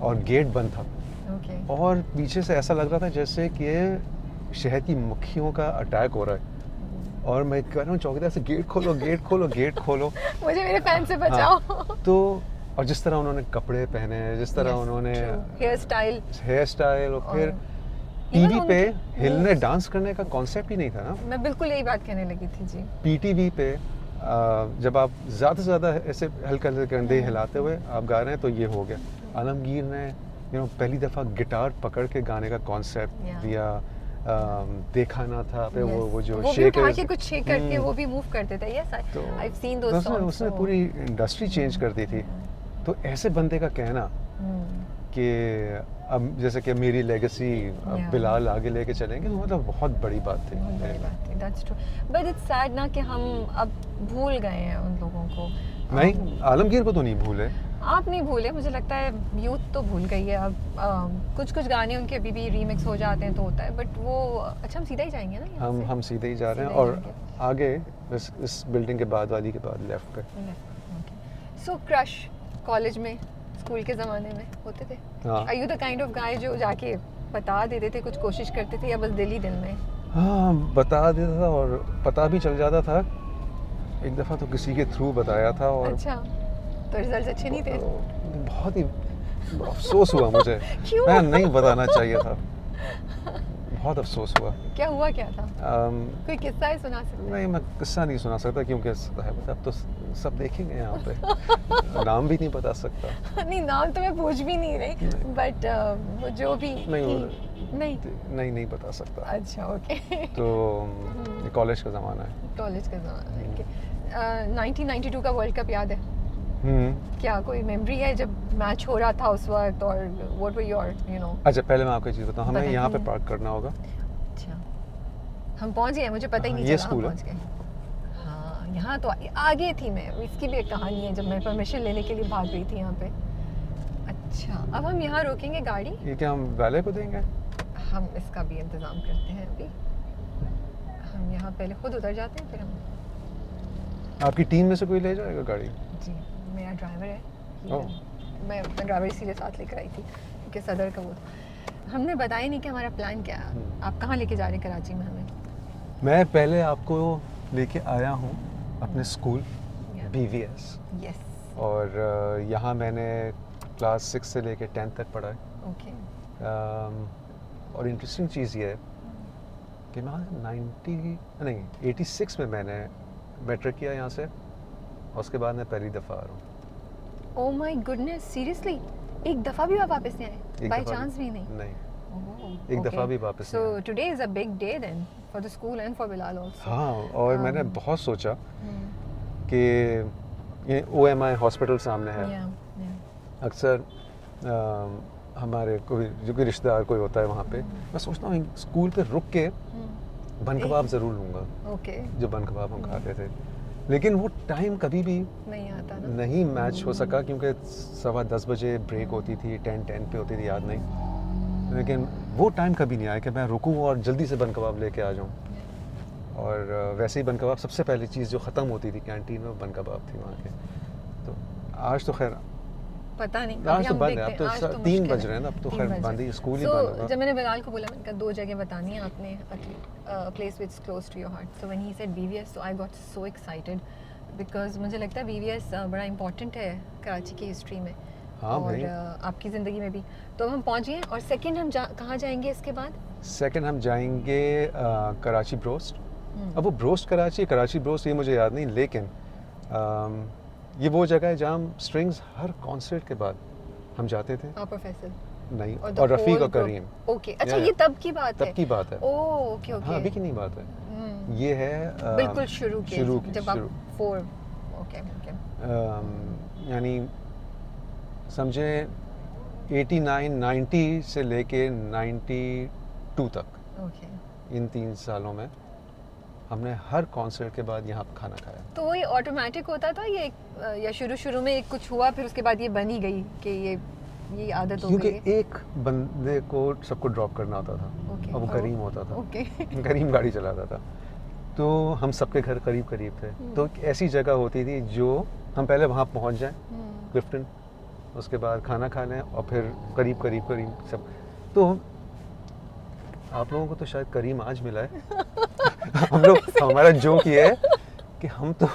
और गेट बंद था, और पीछे से ऐसा लग रहा था जैसे कि शहद की मक्खियों का अटैक हो रहा है, और मैं कह रहा हूँ चौकीदार से गेट खोलो, गेट खोलो, गेट खोलो, मुझे मेरे फैन से बचाओ। हाँ, तो और जिस तरह उन्होंने कपड़े पहने, जिस तरह उन्होंने हेयर स्टाइल, और फिर टीवी पे हिलने डांस करने का कॉन्सेप्ट ही नहीं था ना। मैं बिल्कुल यही बात कहने लगी थी जी। पीटीवी पे जब आप ज़्यादा से ज़्यादा ऐसे हल्का कंधे हिलाते हुए आप गा रहे हैं, तो ये हो गया। आलमगीर ने पहली दफ़ा गिटार पकड़ के गाने का कॉन्सेप्ट दिया। देखा ना था पे वो जो शेक के कुछ शेक करके वो भी मूव करते थे। Yes, I have seen those songs. उसने पूरी इंडस्ट्री चेंज कर दी थी। तो ऐसे बंदे का कहना कि अब जैसे कि मेरी लेगेसी बिलाल आगे लेके चलेंगे, तो मतलब बहुत बड़ी बात थी। That's true, but it's sad ना कि हम अब भूल गए हैं उन लोगों को। नहीं, आलमगीर को तो नहीं भूले, आप नहीं भूले, मुझे लगता है यूथ तो भूल गई है अब। कुछ गाने उनके अभी भी रीमिक्स हो जाते हैं तो होता है, बट वो अच्छा हम सीधा ही जाएंगे ना हम सीधे ही जा रहे हैं, और आगे इस बिल्डिंग के बाद वाली के बाद लेफ्ट पे। सो क्रश कॉलेज में, स्कूल के ज़माने में होते थे? Are you the kind of guy जो जाके बता देते थे, कुछ कोशिश करते थे, या बस दिल ही दिल में? हाँ, बता देता था और पता भी चल जाता था। एक दफ़ा तो किसी के थ्रू बताया था, और अच्छा, तो रिजल्ट अच्छे नहीं थे? बहुत ही अफसोस हुआ मुझे। क्यों? मैं नहीं बताना चाहिए था, बहुत अफसोस हुआ। क्या हुआ, क्या था? कोई किस्सा है सुना सकते हैं? नहीं, मैं किस्सा नहीं सुना सकता, क्योंकि अब तो सब देखेंगे यहाँ पे। नाम भी नहीं बता सकता। नहीं, नाम तो मैं पूछ भी नहीं रही, बट वो जो भी नहीं बता सकता। अच्छा, ओके। तो ये कॉलेज का ज़माना है। कॉलेज का ज़माना है। 1992 का वर्ल्ड कप याद है? क्या कोई मेमोरी है जब मैच हो रहा था उस वक्त, और व्हाट वर योर अच्छा, पहले मैं आपको एक चीज़ बताऊँ, हमें यहाँ पे पार्क करना होगा। अच्छा, हम पहुँच गए, मुझे पता ही नहीं ये चला स्कूल हम पहुँच गए। हाँ, यहाँ तो आगे थी मैं, इसकी भी एक कहानी है, जब मैं परमिशन लेने के लिए भाग रही थी यहाँ पे। अच्छा, अब हम यहाँ रोकेंगे गाड़ी? ये क्या हम वाले को देंगे? हम इसका भी इंतज़ाम करते हैं अभी। हम यहाँ पहले खुद उतर जाते हैं, फिर हम। आपकी टीम में से कोई ले जाएगा गाड़ी? जी, मेरा ड्राइवर है। मैं ड्राइवर इसीलिए साथ लेकर आई थी क्योंकि सदर का वो था। हमने बताया नहीं कि हमारा प्लान क्या है। आप कहाँ लेके जा रहे हैं कराची में हमें? मैं पहले आपको लेके आया हूँ अपने स्कूल BVS। यस। और यहाँ मैंने क्लास 6 से लेके 10 तक पढ़ा है। ओके। और इंटरेस्टिंग चीज़ ये है कि मैं 86 में मैंने मैट्रिक किया यहाँ से, और उसके बाद मैं पहली दफ़ा आ रहा हूँ। Oh my goodness, seriously? एक दफ़ा भी आप वापस नहीं आए? बाय चांस भी नहीं? नहीं, एक दफ़ा भी वापस नहीं। So today is a big day then for the school and for Bilal also. हाँ, और मैंने बहुत सोचा कि ये OMI हॉस्पिटल सामने है। अक्सर हमारे कोई रिश्तेदार कोई होता है वहाँ पे, मैं सोचता हूँ स्कूल पे रुक के बन कबाब ज़रूर लूँगा। ओके। जो बन कबाब हम खाते थे, लेकिन वो टाइम कभी भी नहीं आता ना। नहीं मैच हो सका क्योंकि 10:15 बजे ब्रेक होती थी, 10 पे होती थी, याद नहीं। लेकिन वो टाइम कभी नहीं आया कि मैं रुकूं और जल्दी से बन कबाब लेके आ जाऊं। और वैसे ही बन कबाब सबसे पहली चीज़ जो ख़त्म होती थी कैंटीन में, बन कबाब थी वहाँ के। तो आज तो खैर पता नहीं, आज अभी तो हम बंद है, देखते अब तो हैं, आज तो 3 मुश्किल बज रहे हैं ना, अब तो 3 खैर बज बंद ही, रहे। स्कूल ही So, बंद होगा। जब मैंने बिलाल को बोला, मैंने कहा 2 जगह बतानी है आपने, place which close to your heart. So when he said VVS, so I got so excited because मुझे लगता है वीवीएस बड़ा इंपॉर्टेंट है कराची की हिस्ट्री में, हाँ और भाई। आपकी ज़िंदगी में भी। तो हम पहुंच गए, और सेकंड हम कहाँ जाएंगे इसके बाद? सेकंड हम जाएंगे कराची ब्रोस्ट। अब वो ब्रोस्ट कराची ब्रोस्ट ये मुझे याद नहीं, लेकिन ये वो जगह है जहाँ हम स्ट्रिंग्स हर कॉन्सर्ट के बाद हम जाते थे। प्रोफेसर नहीं, और और रफ़ीक और करीम। ओके, अच्छा, Yeah, ये तब की बात तब है? की बात है। ओह, ओके ओके। हाँ, अभी की नहीं बात है। हम्म, ये है बिल्कुल शुरू के, की, जब आप 4, ओके ओके। यानी समझे 89 90 से लेके 92 तक, ओके, इन 3 सालों में हमने हर कॉन्सर्ट के बाद यहाँ खाना खाया। तो वो ये ऑटोमेटिक होता था ये, या शुरू में कुछ हुआ फिर उसके बाद ये बन ही गई कि ये आदत हो क्योंकि गई? एक बंदे को सबको ड्रॉप करना होता था, ओके, और वो और- करीम होता था। ओके। करीम गाड़ी चलाता था, तो हम सबके घर करीब करीब थे। तो एक ऐसी जगह होती थी जो हम पहले वहाँ पहुँच जाएं क्लिफ्टन, उसके बाद खाना खा लें, और फिर करीब सब। तो आप लोगों को तो शायद करीम आज मिला है। हम लोग, हमारा जोक ये है कि हम तो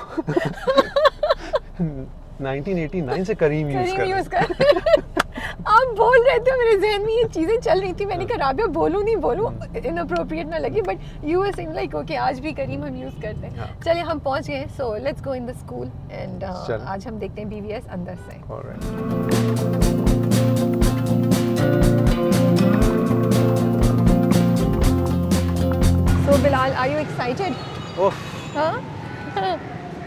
1989 से करीम यूज़ कर करीम रहे यूज हैं। कर आप बोल रहे थे, मेरे जहन में ये चीजें चल रही थी, मैंने कहा राबिया बोलूं नहीं बोलूं, इनअप्रोप्रिएट ना लगे, but you were saying like okay आज भी करीम हम यूज करते हैं। हाँ। चलिए हम पहुंच गए, so let's go in the school and चल। आज हम देखते हैं बीवीएस अंदर से। Alright. So Bilal, are you excited? Oh, हाँ?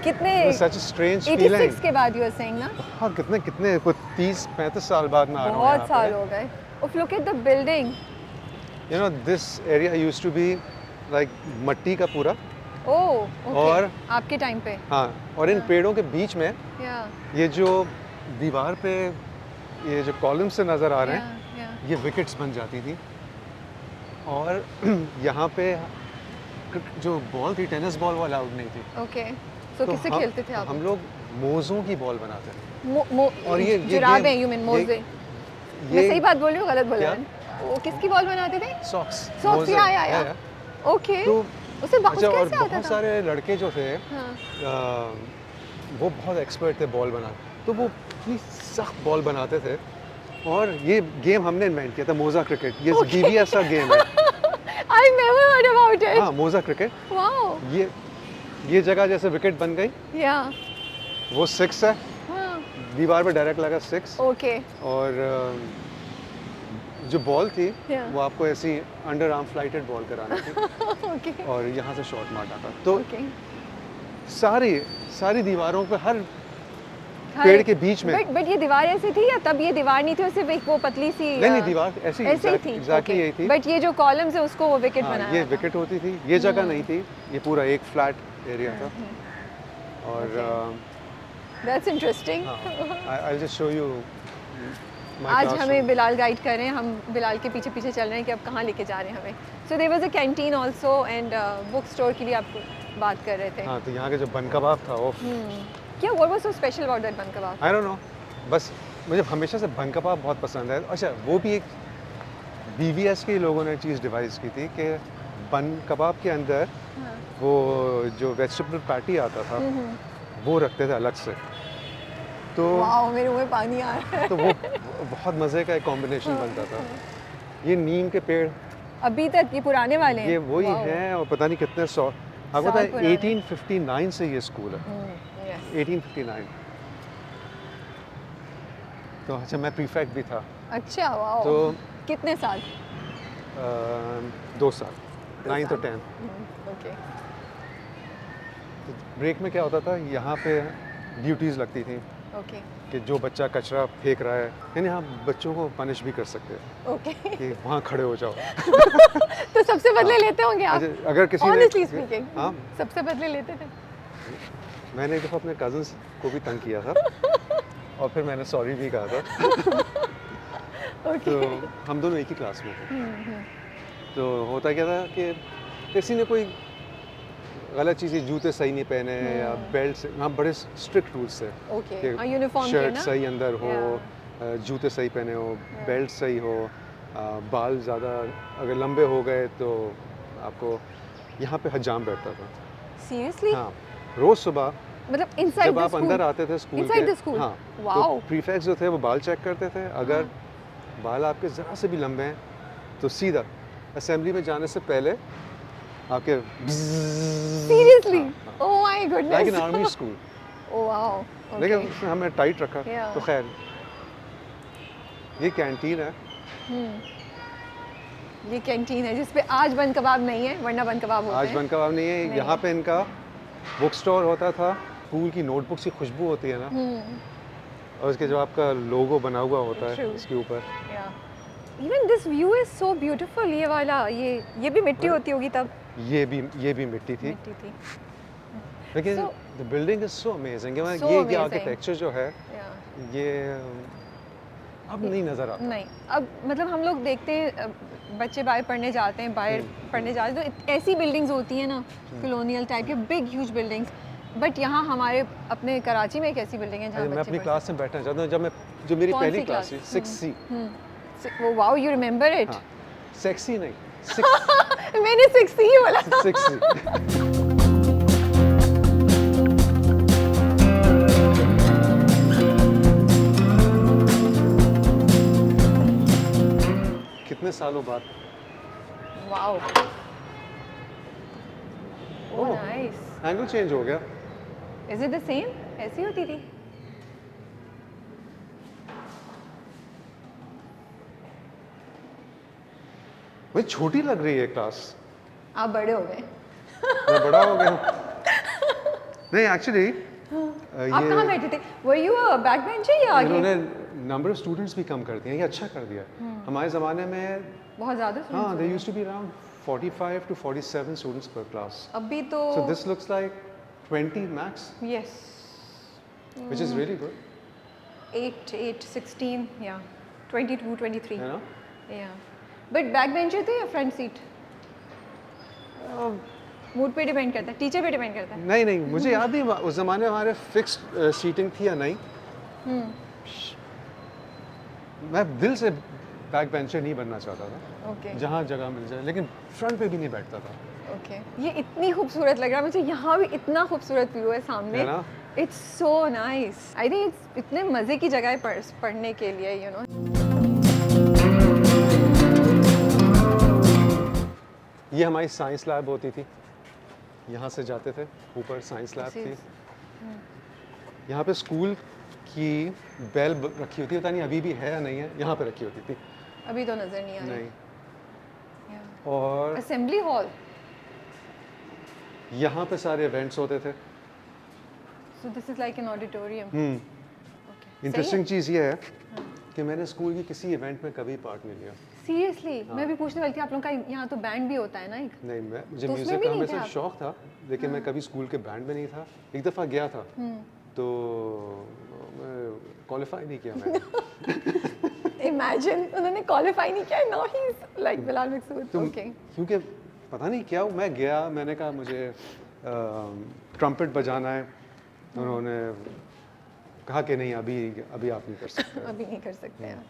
कितने it was such a strange feeling. 86 के बाद यू आर सेइंग ना? हाँ, कितने कोई 30-35 साल बाद मैं आ रहा हूँ बहुत यहाँ साल पे। हो गए। उफ, look at the building. You know, this area used to be like मट्टी का पूरा। ओह, ओके। और- आपके टाइम पे? हाँ, और इन हाँ। पेड़ों के बीच में या ये जो दीवार पे ये जो कॉलम से नज़र आ रहे हैं, या ये विकेट्स बन जाती थी। और यहाँ पे जो बॉल थी, टेनिस बॉल वो अलाउड नहीं थी। ओके। सो तो किससे खेलते थे आप? हम लोग मोज़ों की बॉल बनाते थे। और और ये जुराबे, गेम- यू मीन ये- मोजे? मैं सही बात बोल रही हूँ, गलत बोल क्या? रहा हूँ? वो किसकी बॉल बनाते थे? सॉक्स। Socks, या। ओके। तो उसे बाउंस अच्छा, और कैसे आता बहुत था? सारे लड़के जो थे हाँ। वो बहुत एक्सपर्ट थे बॉल बनाने, तो वो इतनी सख्त बॉल बनाते थे। और ये गेम हमने इन्वेंट किया था, मोज़ा क्रिकेट। ये बीवीएस का गेम है। I never heard about it. हाँ, मोज़ा क्रिकेट। Wow. ये जगह जैसे विकेट बन गई, Yeah. वो 6 है, हाँ। दीवार पे डायरेक्ट लगा 6। Okay. और जो बॉल थी Yeah. वो आपको ऐसी अंडर आर्म फ्लाइटेड बॉल करानी थी, Okay. और यहाँ से शॉट मारना था। तो Okay. सारी दीवारों पे, हर पेड़ के बीच में। बट ये दीवार ऐसी थी, या तब ये दीवार नहीं थी और सिर्फ एक वो पतली सी? नहीं, दीवार ऐसी ऐसे ही थी? एग्जैक्टली यही थी। बट ये जो कॉलम्स है उसको वो विकेट हाँ, बनाया ये था। विकेट होती थी, ये जगह नहीं थी, ये पूरा एक फ्लैट एरिया था। और that's interesting. I just show you आज हमें बिलाल गाइड कर रहे हैं, हम बिलाल के पीछे पीछे चल रहे हैं कि अब कहाँ लेके जा रहे हैं हमें। So there was a canteen also and book store के लिए आपको बात कर रहे थे। हाँ, तो यहाँ के जो बन कबाब था वो, क्या what was so special about that बन कबाब? आई डोंट नो, बस मुझे हमेशा से बन कबाब बहुत पसंद है। अच्छा, वो भी एक बीवीएस के लोगों ने चीज़ डिवाइस की थी कि बन कबाब के अंदर वो जो वेजिटेबल पैटी आता था वो रखते थे अलग से। तो वाओ, मेरे मुंह में पानी आ रहा है। तो वो बहुत मज़े का एक कॉम्बिनेशन बनता था। ये नीम के पेड़, अभी तक ये पुराने वाले हैं? ये वही Wow. हैं, और पता नहीं कितने आपको पता साल है पुराने। 1859 से ये स्कूल है। Yes. 1859। तो अच्छा, मैं प्रीफेक्ट भी था। अच्छा, वाओ। तो कितने साल? 2 साल, 9th और 10th। ओके। तो ब्रेक में क्या होता था, यहाँ पे ड्यूटीज़ लगती थी ओके। कि जो बच्चा कचरा फेंक रहा है, यानी आप बच्चों को पनिश भी कर सकते हैं ओके। कि वहाँ खड़े हो जाओ। तो सबसे बदले हाँ। लेते होंगे आप? अच्छा, अगर किसी ने Honestly speaking, हाँ, सबसे बदले लेते थे? मैंने एक दफ़ा अपने कज़न्स को भी तंग किया था और फिर मैंने सॉरी भी कहा था। ओके तो हम दोनों एक ही क्लास में थे। तो होता क्या था कि किसी ने कोई गलत चीज़ें, जूते सही नहीं पहने या बेल्ट से, हाँ बड़े स्ट्रिक्ट रूल्स थे ओके कि हाँ यूनिफॉर्म के शर्ट ना सही अंदर हो, Yeah. जूते सही पहने हो, बेल्ट सही हो, बाल ज़्यादा अगर लंबे हो गए तो आपको यहाँ पे हजाम बैठता था। सीरियसली हाँ, रोज़ सुबह मतलब इनसाइड जब द आप स्कूल अंदर आते थे स्कूल Inside के, the school? हाँ, Wow. तो प्रीफेक्ट्स जो थे वो बाल चेक करते थे। अगर बाल आपके ज़रा से भी लंबे हैं तो सीधा असेंबली में जाने से पहले आपके सीरियसली हाँ, oh my like in goodness army school. Oh wow लेकिन ओके उसने हमें टाइट रखा। Yeah. तो खैर ये कैंटीन है। ये कैंटीन है जिस पे आज बन कबाब नहीं है वरना बन कबाब होते आज हैं बन कबाब नहीं है। नहीं। यहाँ पे इनका बुक स्टोर होता था। स्कूल की नोटबुक्स की खुशबू होती है ना, और उसके जो आपका लोगो बना हुआ होता है True. उसके ऊपर। Even this view is so beautiful ये वाला ये भी मिट्टी होती होगी तब ये भी मिट्टी थी। मिट्टी थी लेकिन So- the building is so amazing. So ये amazing. आर्किटेक्चर जो है Yeah. ये अब नहीं नजर आता। नहीं अब मतलब हम लोग देखते हैं बच्चे बाहर पढ़ने जाते हैं बाहर पढ़ने जाते हैं तो ऐसी बिल्डिंग्स होती हैं ना कॉलोनियल टाइप के बिग ह्यूज बिल्डिंग्स बट यहाँ हमारे अपने कराची में एक ऐसी बिल्डिंग है जहाँ मैं बच्चे अपनी पढ़ क्लास में बैठना चाहता हूँ। जब मैं जो मेरी कौन पहली सी क्लास क्लास? थी 6C। वो वाओ यू रिमेंबर इट हाँ, सेक्सी नहीं 6 मैंने 6 ही बोला 6C। कितने सालों बाद वाओ ओह ओह। नाइस एंगल चेंज हो गया। इज इट द सेम ऐसी होती थी भाई छोटी लग रही है क्लास। आप बड़े हो गए मैं बड़ा हो गया हूँ। नहीं एक्चुअली आप कहाँ बैठे थे were you a back bencher या आगे इन्होंने नंबर ऑफ स्टूडेंट्स भी कम कर दिए। ये अच्छा कर दिया। हमारे ज़माने में बहुत ज़्यादा हाँ students दे हो used to be around 45 to 47 students per class. गए। अभी तो So this looks like 20 max, yes which is really good, 8 16 या 22 23 है ना? या बट बैक बेंचर थे या फ्रंट सीट मूड पे डिपेंड करता है टीचर पे डिपेंड करता है नहीं नहीं मुझे याद नहीं उस ज़माने में हमारे फिक्स्ड सीटिंग थी या नहीं। मैं दिल से बैक बेंचर नहीं बनना चाहता था। ओके जहाँ जगह मिल जाए, लेकिन फ्रंट पे भी नहीं बैठता था। ओके ये इतनी खूबसूरत लग रहा है मुझे यहाँ भी इतना खूबसूरत व्यू है सामने है ना? It's so nice I think it's इतने मज़े की जगह है पढ़ने के लिए यू नो ये हमारी साइंस लैब होती थी। यहाँ से जाते थे ऊपर, साइंस लैब थी। यहाँ पे स्कूल की बेल रखी होती है, पता नहीं अभी भी है या नहीं है। यहाँ पे रखी होती थी। अभी तो नज़र नहीं आ रही नहीं। और असेंबली हॉल यहाँ पे सारे इवेंट्स होते थे। So this is like an auditorium interesting चीज़ ये है कि मैंने स्कूल की किसी इवेंट में कभी पार्ट नहीं लिया। सीरियसली मैं भी पूछने वाली थी आप लोगों का यहाँ तो बैंड भी होता है ना एक नहीं, मुझे तो उसमें म्यूज़िक भी का नहीं थे हमेशा आप? शौक था, लेकिन मैं कभी स्कूल के बैंड में नहीं था। एक दफ़ा गया था तो क्वालिफाई नहीं किया मैंने। इमेजिन उन्होंने क्वालिफाई नहीं किया now he is like Bilal Maqsood तुम ओके क्योंकि पता नहीं क्या मैं गया, मैंने कहा मुझे ट्रम्पेट बजाना है। उन्होंने कहा कि नहीं अभी अभी आप नहीं कर सकते। अभी नहीं कर सकते हैं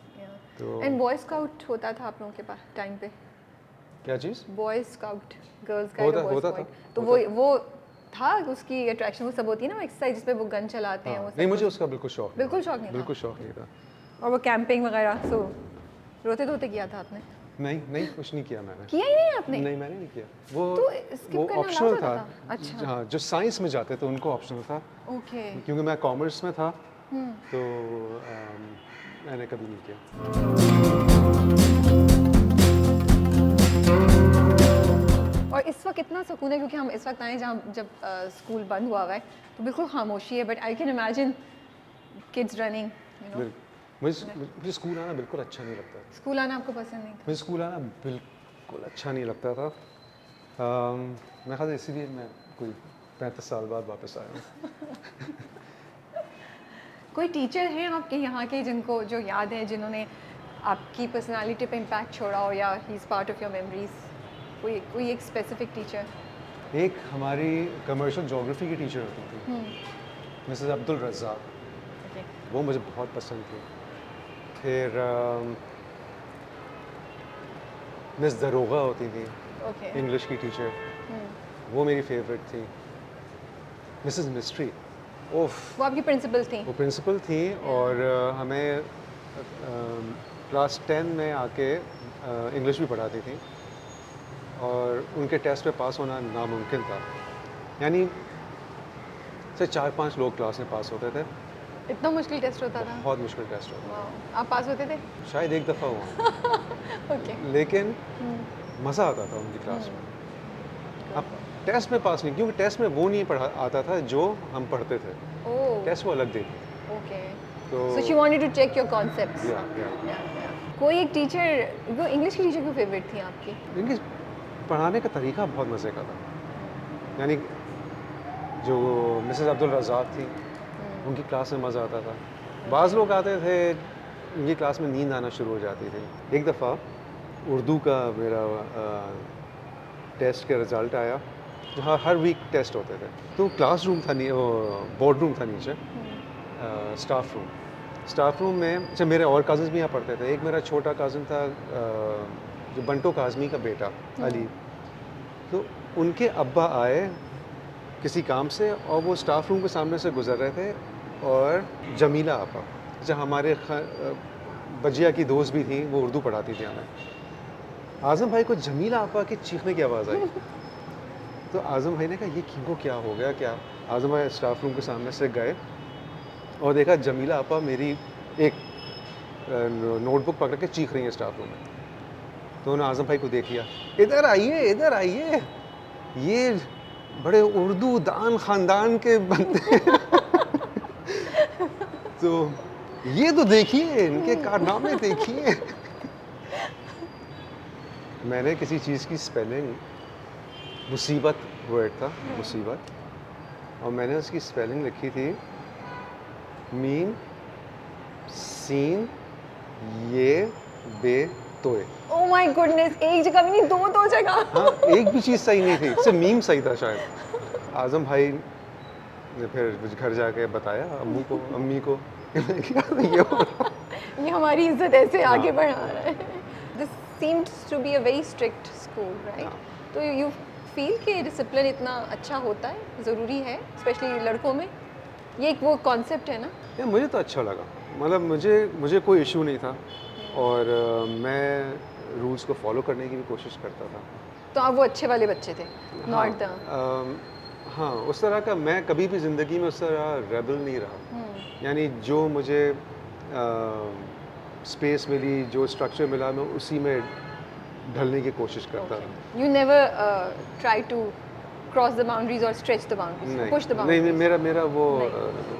तो एंड बॉय स्काउट होता था आप लोगों के पास टाइम पे क्या चीज़? बॉय स्काउट गर्ल्स का होता था, तो वो था उसकी अट्रैक्शन वो सब होती है ना एक्सरसाइज जिस पे वो गन चलाते हैं वो नहीं, मुझे उसका बिल्कुल शौक नहीं बिल्कुल था। शौक नहीं था। बिल्कुल शौक नहीं था। और वो कैंपिंग वगैरह सो रोते धोते किया था आपने नहीं नहीं कुछ नहीं किया मैंने। किया ही नहीं आपने नहीं मैंने नहीं किया। वो तो skip वो करना ऑप्शनल allowed था। होता था? अच्छा। हाँ, जो साइंस में जाते थे उनको ऑप्शनल था, ओके क्योंकि मैं कॉमर्स में था तो मैंने कभी नहीं किया। और इस वक्त इतना सुकून है क्योंकि हम इस वक्त आए हैं जहाँ जब स्कूल बंद हुआ है तो बिल्कुल खामोशी है but I can imagine kids running you know मुझे स्कूल आना बिल्कुल अच्छा नहीं लगता। स्कूल आना आपको पसंद नहीं था मुझे स्कूल आना बिल्कुल अच्छा नहीं लगता था। मैं ख्याल इसीलिए मैं कोई 35 साल बाद वापस आया हूँ। कोई टीचर हैं आपके यहाँ के जिनको जो याद है, जिन्होंने आपकी पर्सनालिटी पे इम्पैक्ट छोड़ा हो, या he is part of your memories? कोई एक स्पेसिफिक टीचर? एक हमारी कमर्शियल जोग्राफी की टीचर होती थी, मिसेस अब्दुल रज़्ज़ाक, ओके। वो मुझे बहुत पसंद थी। फिर मिस दरोगा होती थी, ओके। इंग्लिश की टीचर, वो मेरी फेवरेट थी। मिसेस मिस्ट्री, ओफ, वो आपकी प्रिंसिपल थी? वो प्रिंसिपल थी और हमें क्लास 10 में आके इंग्लिश भी पढ़ाती थी और उनके टेस्ट पे पास होना नामुमकिन था। यानी से 4-5 लोग क्लास में पास होते थे। इतना मुश्किल टेस्ट होता था? बहुत मुश्किल टेस्ट होता वाओ, आप पास होते थे? था, शायद एक दफ़ा हुआ, ओके। लेकिन मज़ा आता था उनकी क्लास में। अब टेस्ट में पास नहीं, क्योंकि टेस्ट में वो नहीं पढ़ा आता था जो हम पढ़ते थे, ओह, टेस्ट वो अलग देती। ओके। तो so she wanted to check your concepts. या कोई एक टीचर, वो इंग्लिश की टीचर क्यों फेवरेट थी आपकी? इनकी पढ़ाने का तरीका बहुत मज़े का था। यानी जो मिसेस अब्दुल रज़्ज़ाक थी, उनकी क्लास में मज़ा आता था। बाज़ लोग आते थे, उनकी क्लास में नींद आना शुरू हो जाती थी। एक दफ़ा उर्दू का मेरा टेस्ट का रिज़ल्ट आया, जहाँ हर वीक टेस्ट होते थे। तो क्लास रूम था, बोर्ड रूम था नीचे, स्टाफ रूम। स्टाफ रूम में अच्छा, मेरे और कज़न्स भी यहाँ पढ़ते थे। एक मेरा छोटा कज़न था जो बंटो काज़मी का बेटा अली, तो उनके अब्बा आए किसी काम से और वो स्टाफ रूम के सामने से गुजर रहे थे, और जमीला आपा जो हमारे बजिया की दोस्त भी थी, वो उर्दू पढ़ाती थी हमें। आज़म भाई को जमीला आपा की चीखने की आवाज़ आई। तो आज़म भाई ने कहा ये किनको क्या हो गया क्या? आज़म भाई स्टाफ रूम के सामने से गए और देखा जमीला आपा मेरी एक नोटबुक पकड़ के चीख रही है स्टाफ रूम में। तो उन्होंने आज़म भाई को देख लिया, इधर आइए, इधर आइए, ये बड़े उर्दू दान ख़ानदान के बंदे तो ये तो देखिए, इनके कारनामे देखिए। मैंने किसी चीज़ की स्पेलिंग, मुसीबत वर्ड था, मुसीबत, और मैंने उसकी स्पेलिंग लिखी थी मीम सीन ये बे तोए। ओह माय गुडनेस, एक जगह भी नहीं, दो जगह। हाँ, एक भी चीज़ सही नहीं थी, सिर्फ मीम सही था शायद। आज़म भाई ने फिर घर जाके बताया अम्मू को, अम्मी को, ये हमारी इज्जत ऐसे आगे बढ़ा रहा है। This seems to be a very strict school, right? तो यू फील कि डिसिप्लिन इतना अच्छा होता है, ज़रूरी है, स्पेशली लड़कों में? ये एक वो कॉन्सेप्ट है ना? या मुझे तो अच्छा लगा, मतलब मुझे कोई इशू नहीं था, और मैं रूल्स को फॉलो करने की भी कोशिश करता था। तो आप वो अच्छे वाले बच्चे थे, नॉट द हाँ, उस तरह का मैं कभी भी ज़िंदगी में उस तरह रेबल नहीं रहा। यानी जो मुझे स्पेस मिली, जो स्ट्रक्चर मिला, मैं उसी में ढलने की कोशिश करता था। You never try to cross the boundaries और stretch the boundaries, push the नहीं, बाउंड्रीज? मेरा वो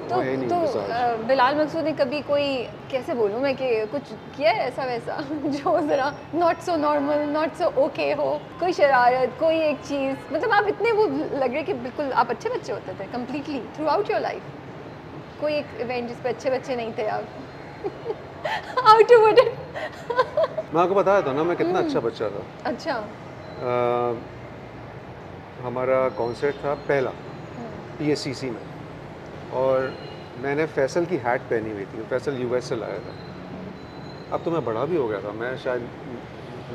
तो है नहीं तो मिजाज। बिलाल मकसूद ने कभी कोई, कैसे बोलूँ मैं, कि कुछ किया है ऐसा वैसा जो ज़रा not so normal, not so okay हो? कोई शरारत, कोई एक चीज़, मतलब आप इतने वो लग रहे कि बिल्कुल आप अच्छे बच्चे होते थे completely through out your life. कोई एक इवेंट जिस पे अच्छे बच्चे नहीं थे आप? How to put it? मैं आपको बताया था ना मैं कितना अच्छा बच्चा था। अच्छा। हमारा कॉन्सर्ट था पहला PSCC में, और मैंने फैसल की हैट पहनी हुई थी। फैसल US से लाया था। अब तो मैं बड़ा भी हो गया था, मैं शायद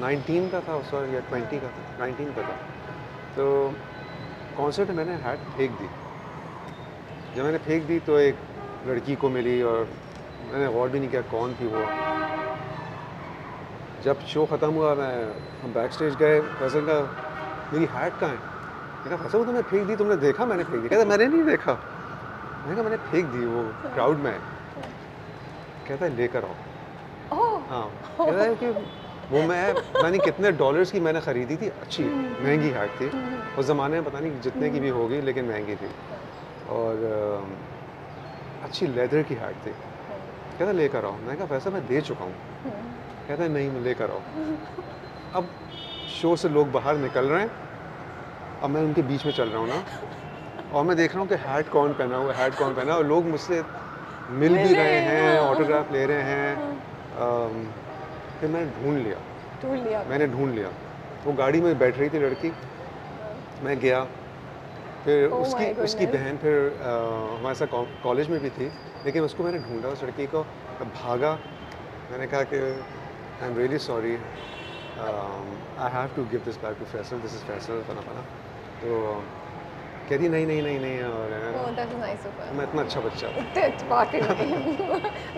19 का था उस वक्त, या 20 का था, 19 का था। तो कॉन्सर्ट में मैंने हैट फेंक दी। जब मैंने फेंक दी तो एक लड़की को मिली, और मैंने गौर भी नहीं किया कौन थी वो। जब शो ख़त्म हुआ, हम बैक स्टेज गए, फैसल का मेरी हैट कहाँ है? मैंने कहा फैसल, वो तुमने फेंक दी, तुमने देखा मैंने फेंक दी? कहता मैंने नहीं देखा। मैंने कहा मैंने फेंक दी, वो क्राउड में। कहता है लेकर आओ। ओह, हाँ, कहता है कि वो मैंने कितने डॉलर्स की मैंने ख़रीदी थी, अच्छी महंगी हैट थी उस ज़माने में, पता नहीं जितने की भी होगी, लेकिन महंगी थी, और अच्छी लेदर की हैट थी। कहता लेकर आओ। मैंने कहा फैसल मैं दे चुका हूँ। कहता है नहीं, लेकर आओ। अब शो से लोग बाहर निकल रहे हैं, अब मैं उनके बीच में चल रहा हूँ ना, और मैं देख रहा हूँ कि हैट कौन पहना हुआ है, हैट कौन पहना, और लोग मुझसे मिल भी रहे हैं, ऑटोग्राफ ले रहे हैं। फिर मैंने ढूंढ लिया, वो गाड़ी में बैठ रही थी लड़की, मैं गया, फिर उसकी बहन फिर हमारे साथ कॉलेज में भी थी, लेकिन उसको मैंने ढूंढा, उस लड़की को, भागा। मैंने कहा कि I am really sorry, I have to give this back to Faisal, this is Faisal Fana. तो कह रही नहीं, और मैं इतना अच्छा बच्चा था।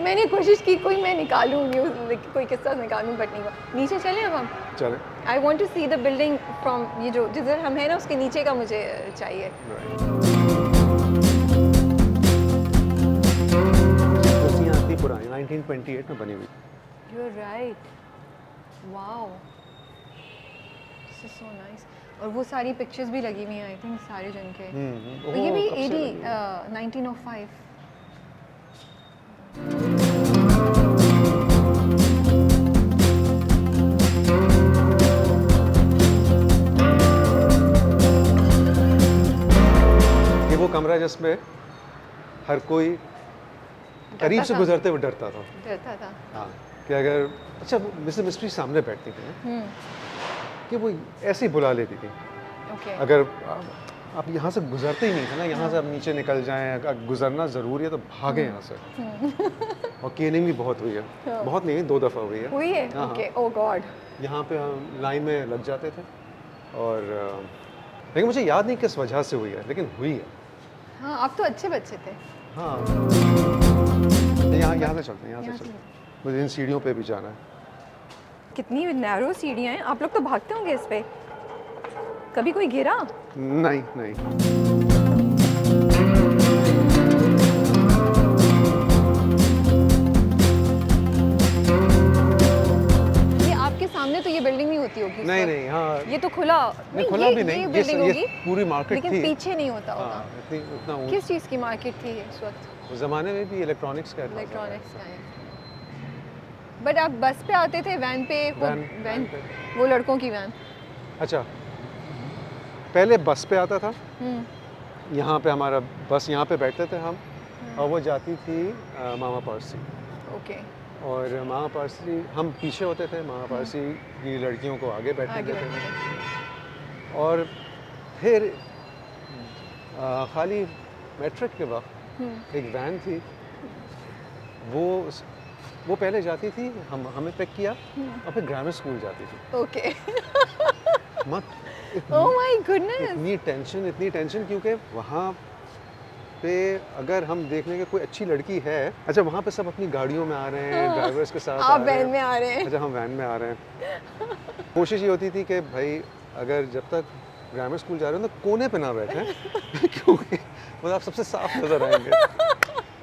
मैंने कोशिश की कोई मैं निकालूं न्यूज़, कोई किस्सा निकालूं, बट नहीं हुआ। नीचे चले अब हम? चले। I want to see the building from, ये जो जिधर हम हैं ना उसके नीचे का मुझे चाहिए। कुर्सियाँ इतनी पुरानी 1928 में बनी हुई। You are right, wow, this is so nice. और वो सारी पिक्चर्स भी लगी हुई हैं आई थिंक सारे जन के। तो ये भी 1905। ये वो कमरा जिसमें हर कोई करीब से गुजरते हुए डरता था। हाँ, कि अगर अच्छा मिस्टर मिस्ट्री सामने बैठती थी कि वो ऐसे ही बुला लेती थी। अगर आप यहाँ से गुजरते ही नहीं थे ना, यहाँ से आप नीचे निकल जाएं, अगर गुजरना ज़रूरी है तो भागे यहाँ से। और केनिंग भी बहुत हुई है, बहुत नहीं, 2 दफ़ा हुई है। ओके, ओह गॉड। यहाँ पे हम लाइन में लग जाते थे, और लेकिन मुझे याद नहीं किस वजह से हुई है, लेकिन हुई है। हाँ, आप तो अच्छे बच्चे थे। हाँ, यहाँ से चलते हैं, मुझे इन सीढ़ियों पे भी जाना है। कितनी नैरो सीढ़ियाँ हैं, आप लोग तो भागते होंगे इस पे। कभी कोई गिरा? नहीं। ये आपके सामने तो ये बिल्डिंग नहीं होती होगी? नहीं, हाँ। ये तो खुला खुला भी नहीं, ये पूरी मार्केट थी। लेकिन पीछे नहीं होता होगा। हाँ, उतना किस चीज़ की मार्केट थी इस वक्त? उस ज़माने में भी इलेक्ट्रॉनिक्स का है। बट आप बस पे आते थे, वैन पे? वैन पे। वो लड़कों की वैन? अच्छा, पहले बस पे आता था, यहाँ पे हमारा बस यहाँ पे बैठते थे हम, और वो जाती थी मामा पारसी। ओके। और मामा पारसी, हम पीछे होते थे, मामा पारसी की लड़कियों को आगे बैठने देते थे। और फिर खाली मैट्रिक के वक्त एक वैन थी, वो पहले जाती थी, हमें पिक किया, और फिर ग्रामर स्कूल जाती थी। ओके। ओह माय गुडनेस, इतनी टेंशन क्योंकि वहाँ पे अगर हम देख लेंगे कोई अच्छी लड़की है, अच्छा वहाँ पे सब अपनी गाड़ियों में आ रहे हैं, ड्राइवर्स के साथ आप वैन में आ रहे हैं। अच्छा, हम वैन में आ रहे हैं। कोशिश ये होती थी कि भाई अगर जब तक ग्रामर स्कूल जा रहे हो तो कोने पे ना बैठें क्योंकि वो आप सबसे साफ नजर आएंगे।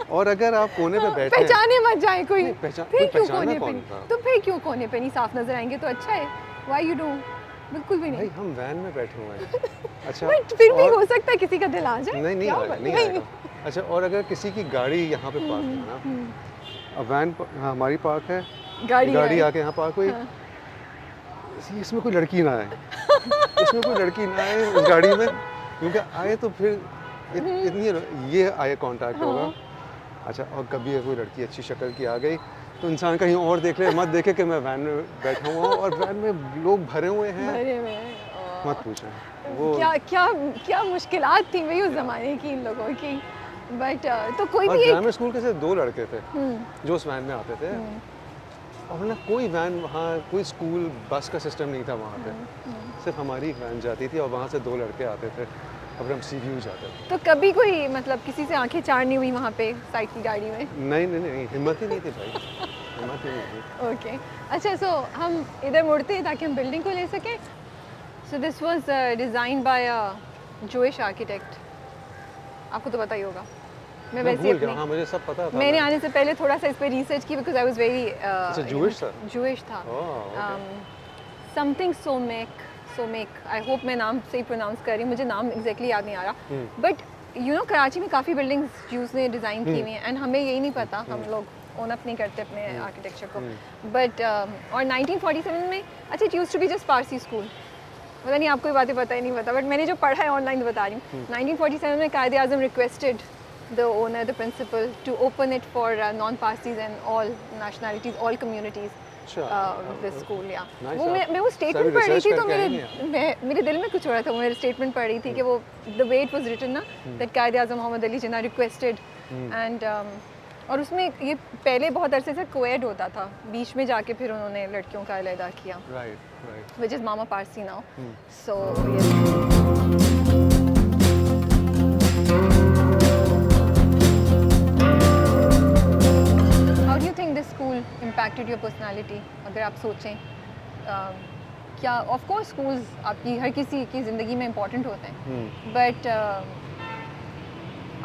और अगर आप कोने पे बैठे पहचाने मत जाए कोई, फिर क्यों कोने पे? तो फिर क्यों कोने पे नहीं साफ नजर आएंगे तो अच्छा है। Why you do? बिल्कुल भी नहीं भाई, हम वैन में बैठे हुए हैं। अच्छा, फिर भी हो सकता है किसी का दिल आ जाए। नहीं आएगा। अच्छा, और अगर किसी की गाड़ी यहाँ पे पार्क है ना, अब वैन हमारी पार्क है, गाड़ी आके यहाँ पार्क हुई, इसमें कोई लड़की ना आए, उस गाड़ी में, क्योंकि आए तो फिर इतनी ये आए कांटेक्ट होगा। अच्छा, और कभी कोई लड़की अच्छी शक्ल की आ गई तो इंसान कहीं और देख ले, मत देखे कि मैं वैन में बैठा हुआ हूँ और वैन में लोग भरे हुए हैं, मत पूछें वो क्या मुश्किलात थी भाई उस ज़माने की इन लोगों की। बट तो कोई भी ग्रामर स्कूल के सिर्फ 2 लड़के थे जो उस वैन में आते थे, और ना कोई वैन वहाँ, कोई स्कूल बस का सिस्टम नहीं था वहाँ पे, सिर्फ हमारी वैन जाती थी और वहाँ से 2 लड़के आते थे, अब हम सी व्यू जाते थे। तो कभी कोई मतलब किसी से आंखें चार नहीं हुई वहाँ पे साइकिल गाड़ी में? नहीं, हिम्मत ही नहीं थी भाई, हिम्मत ही नहीं थी। ओके, अच्छा, सो हम इधर मुड़ते हैं ताकि हम बिल्डिंग को ले सकें। So this was design by a Jewish architect, आपको तो पता ही होगा। मैं वैसे अपनी, हाँ, मुझे सब पता था। मैंने आने से पहले थोड़ा सा इस पे रिसर्च की because I was very Jewish था। समथिंग सोमेक, आई होप मैं नाम सही प्रोनाउंस कर रही हूँ, मुझे नाम एग्जैक्टली याद नहीं आ रहा। बट यू नो कराची में काफ़ी बिल्डिंग्स ज्यूज़ ने डिज़ाइन की हुई हैं एंड हमें यही नहीं पता, हम लोग ओन अप नहीं करते अपने आर्किटेक्चर को। बट और 1947 में, अच्छा, it used to be just Parsi school, पता नहीं आपको ये बातें पता ही नहीं पता, बट मैंने जो पढ़ा है ऑनलाइन बता रही हूँ। 1947 में Quaid-e-Azam requested the owner, the principal to open it for non Parsees and all nationalities, all communities, this school. या वो मैं वो स्टेटमेंट पढ़ रही थी तो मेरे दिल में कुछ हो रहा था। मेरी स्टेटमेंट पढ़ रही थी कि वो the way it was written ना, that Quaid-e-Azam Mohammad Ali Jinnah requested and और उसमें ये पहले बहुत अरसे से कोएड होता था, बीच में जाके फिर उन्होंने लड़कियों का अलहदा किया, right which is Mama Parsi now. So how do you think this school impacted your personality? अगर आप सोचें क्या, of course schools आपकी हर किसी की ज़िंदगी में important होते हैं, but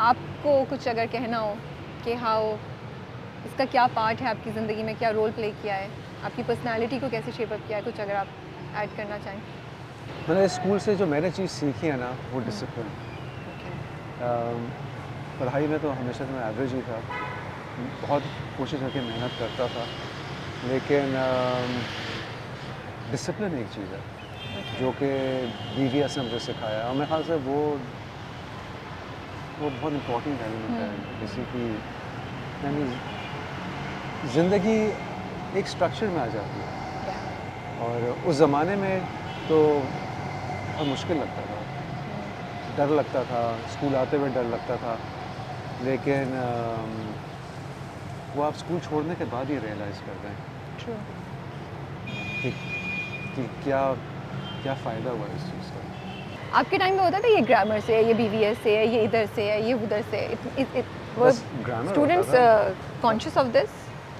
आपको कुछ अगर कहना हो कि हाउ इसका क्या पार्ट है आपकी ज़िंदगी में, क्या रोल प्ले किया है, आपकी पर्सनालिटी को कैसे शेप अप किया है, कुछ अगर आप ऐड करना चाहें। मैंने स्कूल से जो मैंने चीज़ सीखी है ना वो डिसिप्लिन। पढ़ाई में तो हमेशा से मैं एवरेज ही था, बहुत कोशिश करके मेहनत करता था, लेकिन डिसिप्लिन एक चीज़ है जो कि BVS ने मुझे सिखाया, और मेरे ख्याल से वो बहुत इम्पोर्टेंट एलिमेंट है किसी की, यानी ज़िंदगी एक स्ट्रक्चर में आ जाती है। और उस ज़माने में तो बहुत मुश्किल लगता था, डर लगता था, स्कूल आते हुए डर लगता था, लेकिन वो आप स्कूल छोड़ने के बाद ही रियलाइज़ करते हैं कि क्या फ़ायदा हुआ इस चीज़ का। आपके टाइम में होता था ये ग्रामर से है, ये BVS से है, ये इधर से है, ये उधर से है, बस grammar students conscious of this?